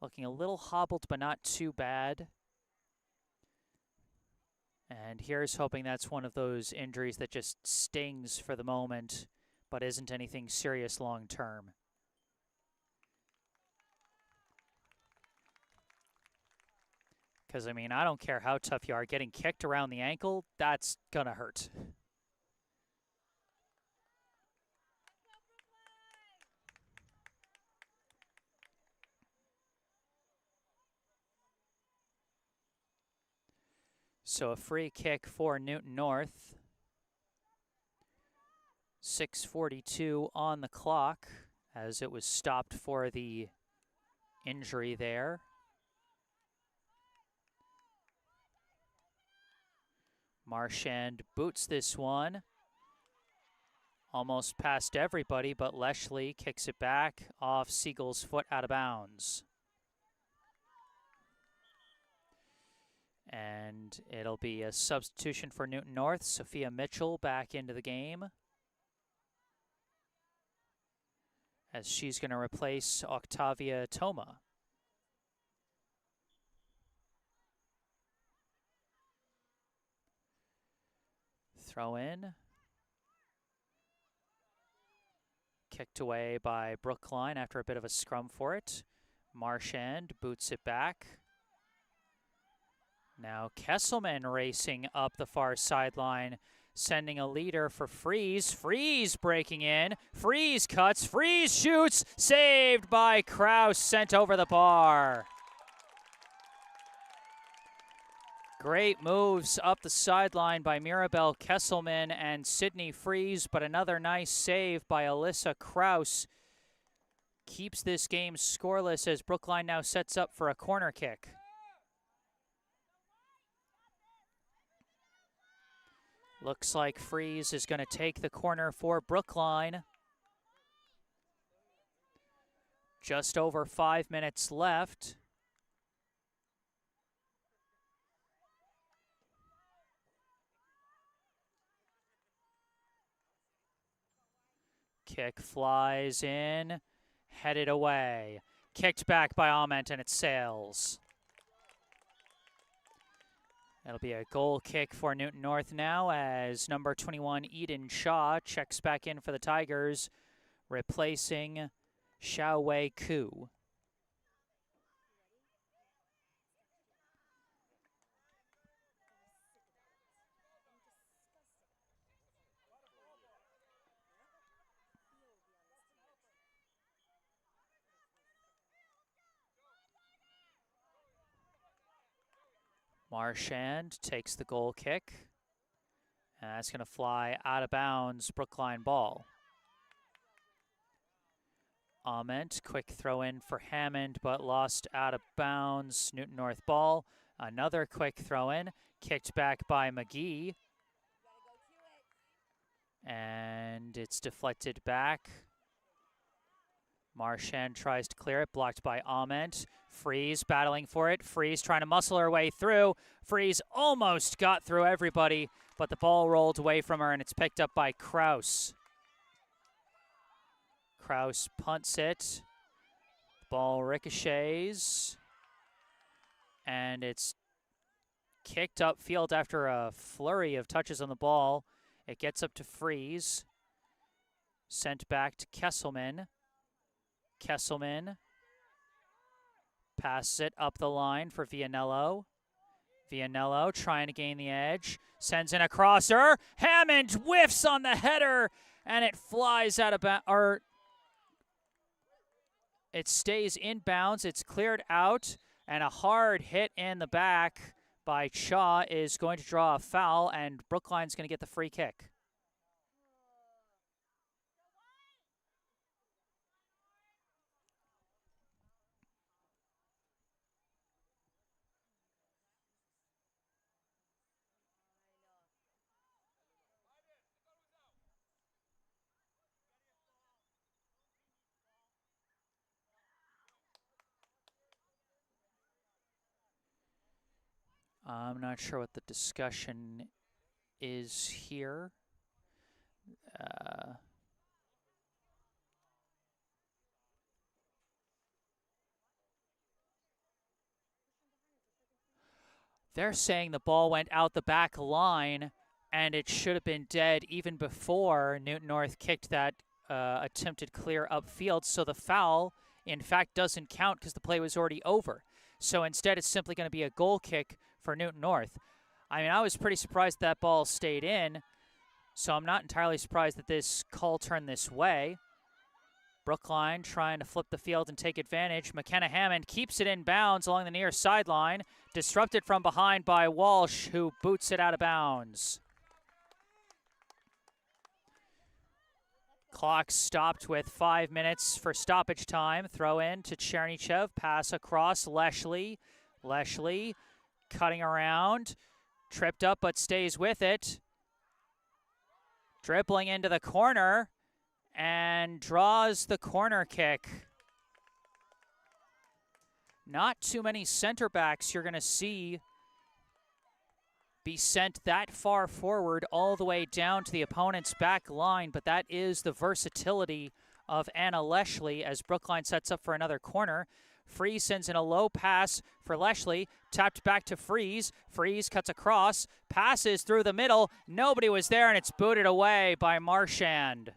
Looking a little hobbled, but not too bad. And here's hoping that's one of those injuries that just stings for the moment, but isn't anything serious long term. Because, I mean, I don't care how tough you are. Getting kicked around the ankle, that's going to hurt. So a free kick for Newton North. 6:42 on the clock as it was stopped for the injury there. Marchand boots this one. Almost past everybody, but Leshley kicks it back off Siegel's foot out of bounds. And it'll be a substitution for Newton North. Sophia Mitchell back into the game, as she's going to replace Octavia Toma. Throw in. Kicked away by Brookline after a bit of a scrum for it. Marchand boots it back. Now Kesselman racing up the far sideline, sending a leader for Freeze. Freeze breaking in. Freeze cuts. Freeze shoots. Saved by Kraus, sent over the bar. Great moves up the sideline by Mirabel Kesselman and Sydney Freeze, but another nice save by Alyssa Kraus keeps this game scoreless as Brookline now sets up for a corner kick. Looks like Freeze is going to take the corner for Brookline. Just over 5 minutes left. Kick flies in, headed away. Kicked back by Ament, and it sails. It'll be a goal kick for Newton North now as number 21, Eden Shaw, checks back in for the Tigers, replacing Xiaowei Ku. Marchand takes the goal kick, and that's going to fly out of bounds, Brookline ball. Ament, quick throw in for Hammond, but lost out of bounds, Newton North ball. Another quick throw-in, kicked back by McGee. And it's deflected back. Marchand tries to clear it, blocked by Ament. Freeze battling for it. Freeze trying to muscle her way through. Freeze almost got through everybody, but the ball rolled away from her, and it's picked up by Kraus. Kraus punts it. Ball ricochets. And it's kicked upfield after a flurry of touches on the ball. It gets up to Freeze. Sent back to Kesselman. Kesselman passes it up the line for Vianello. Vianello trying to gain the edge. Sends in a crosser. Hammond whiffs on the header, and it flies out of bounds. It stays inbounds. It's cleared out, and a hard hit in the back by Shaw is going to draw a foul, and Brookline's going to get the free kick. I'm not sure what the discussion is here. They're saying the ball went out the back line, and it should have been dead even before Newton North kicked that attempted clear upfield. So the foul, in fact, doesn't count because the play was already over. So instead, it's simply going to be a goal kick for Newton North. I mean, I was pretty surprised that ball stayed in, so I'm not entirely surprised that this call turned this way. Brookline trying to flip the field and take advantage. McKenna Hammond keeps it in bounds along the near sideline. Disrupted from behind by Walsh, who boots it out of bounds. Clock stopped with 5 minutes for stoppage time. Throw in to Chernychev. Pass across Leshley. Leshley cutting around. Tripped up but stays with it. Dribbling into the corner and draws the corner kick. Not too many center backs you're going to see be sent that far forward all the way down to the opponent's back line, but that is the versatility of Anna Leshley as Brookline sets up for another corner. Freeze sends in a low pass for Leshley, tapped back to Freeze. Freeze cuts across, passes through the middle. Nobody was there, and it's booted away by Marchand.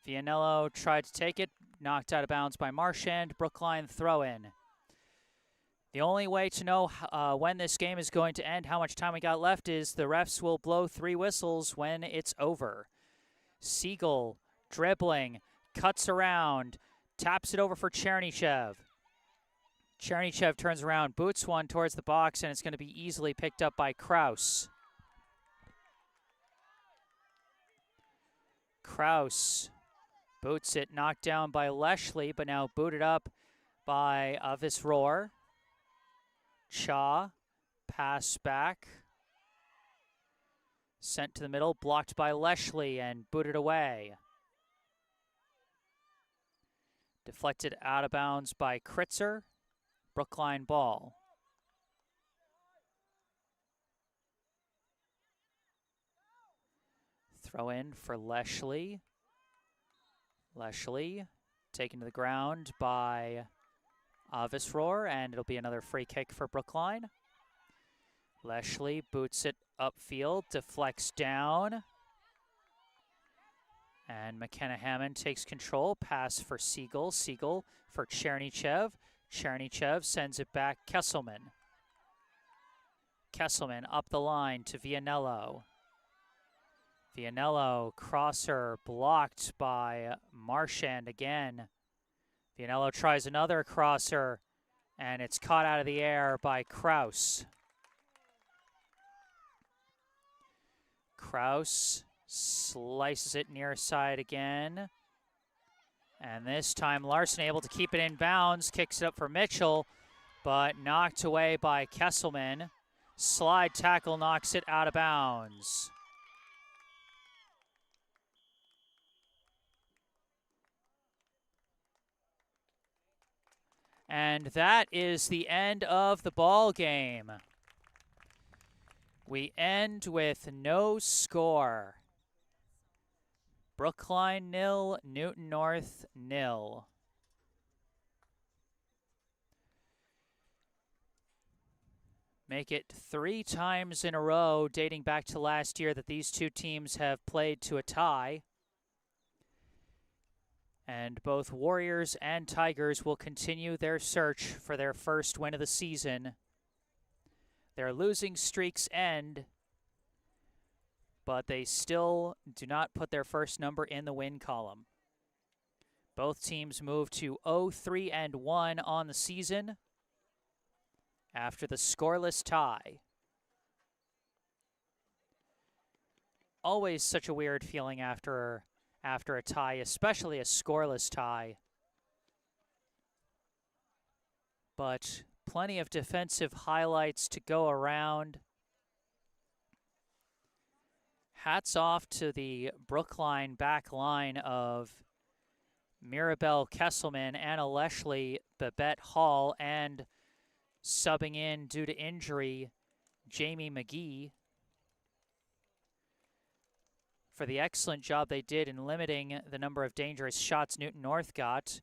Vianello tried to take it, knocked out of bounds by Marchand. Brookline throw-in. The only way to know when this game is going to end, how much time we got left, is the refs will blow 3 whistles when it's over. Siegel dribbling, cuts around, taps it over for Chernychev. Chernychev turns around, boots one towards the box, and it's going to be easily picked up by Kraus. Kraus boots it, knocked down by Leshley, but now booted up by Visroor. Cha, pass back. Sent to the middle, blocked by Leshley and booted away. Deflected out of bounds by Kritzer. Brookline ball. Throw in for Leshley. Leshley taken to the ground by Visroor, and it'll be another free kick for Brookline. Leshley boots it upfield, deflects down. And McKenna Hammond takes control. Pass for Siegel. Siegel for Chernychev. Chernychev sends it back. Kesselman. Kesselman up the line to Vianello. Vianello, crosser, blocked by Marchand again. Vianello tries another crosser, and it's caught out of the air by Kraus. Kraus slices it near side again. And this time Larson able to keep it in bounds, kicks it up for Mitchell, but knocked away by Kesselman. Slide tackle knocks it out of bounds. And that is the end of the ball game. We end with no score. Brookline 0, Newton North 0. Make it 3 times in a row, dating back to last year, that these two teams have played to a tie. And both Warriors and Tigers will continue their search for their first win of the season. Their losing streaks end, but they still do not put their first number in the win column. Both teams move to 0-3-1 on the season after the scoreless tie. Always such a weird feeling after a tie, especially a scoreless tie. But plenty of defensive highlights to go around. Hats off to the Brookline back line of Mirabelle Kesselman, Anna Leshley, Babette Hall, and subbing in due to injury, Jamie McGee, for the excellent job they did in limiting the number of dangerous shots Newton North got.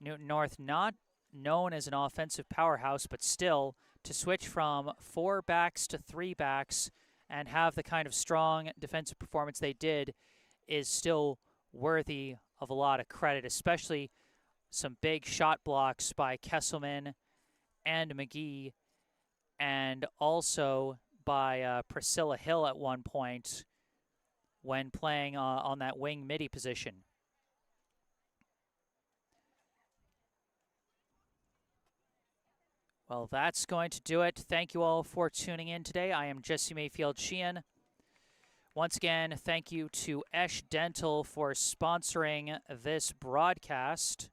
Newton North not known as an offensive powerhouse, but still, to switch from 4 backs to 3 backs and have the kind of strong defensive performance they did is still worthy of a lot of credit, especially some big shot blocks by Kesselman and McGee, and also by Priscilla Hill at one point when playing on that wing midi position. Well, that's going to do it. Thank you all for tuning in today. I am Jesse Mayfield-Sheehan. Once again, thank you to Esh Dental for sponsoring this broadcast.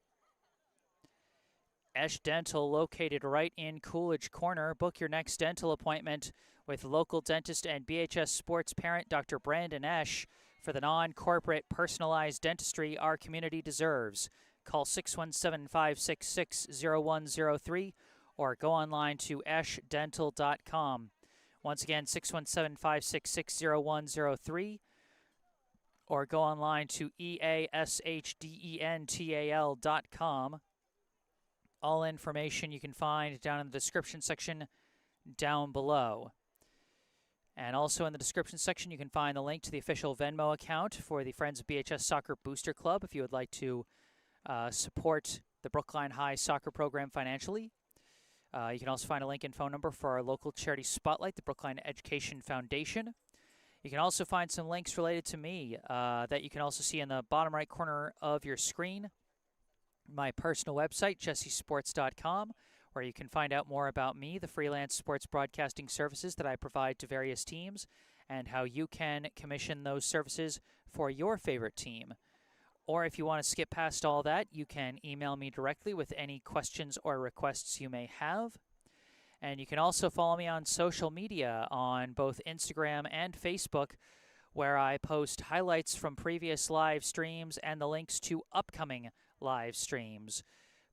Esh Dental, located right in Coolidge Corner. Book your next dental appointment with local dentist and BHS sports parent Dr. Brandon Esh for the non-corporate personalized dentistry our community deserves. Call 617-566-0103 or go online to eshdental.com. Once again, 617-566-0103 or go online to eashdental.com. All information you can find down in the description section down below. And also in the description section, you can find the link to the official Venmo account for the Friends of BHS Soccer Booster Club if you would like to support the Brookline High soccer program financially. You can also find a link and phone number for our local charity spotlight, the Brookline Education Foundation. You can also find some links related to me that you can also see in the bottom right corner of your screen. My personal website, jessesports.com, where you can find out more about me, the freelance sports broadcasting services that I provide to various teams, and how you can commission those services for your favorite team. Or if you want to skip past all that, you can email me directly with any questions or requests you may have. And you can also follow me on social media on both Instagram and Facebook, where I post highlights from previous live streams and the links to upcoming live streams.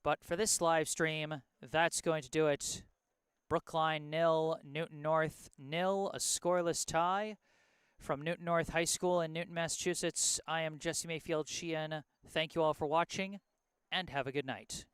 But for this live stream, that's going to do it. Brookline 0, Newton North 0, a scoreless tie. From Newton North High School in Newton, Massachusetts, I am Jesse Mayfield-Sheehan. Thank you all for watching, and have a good night.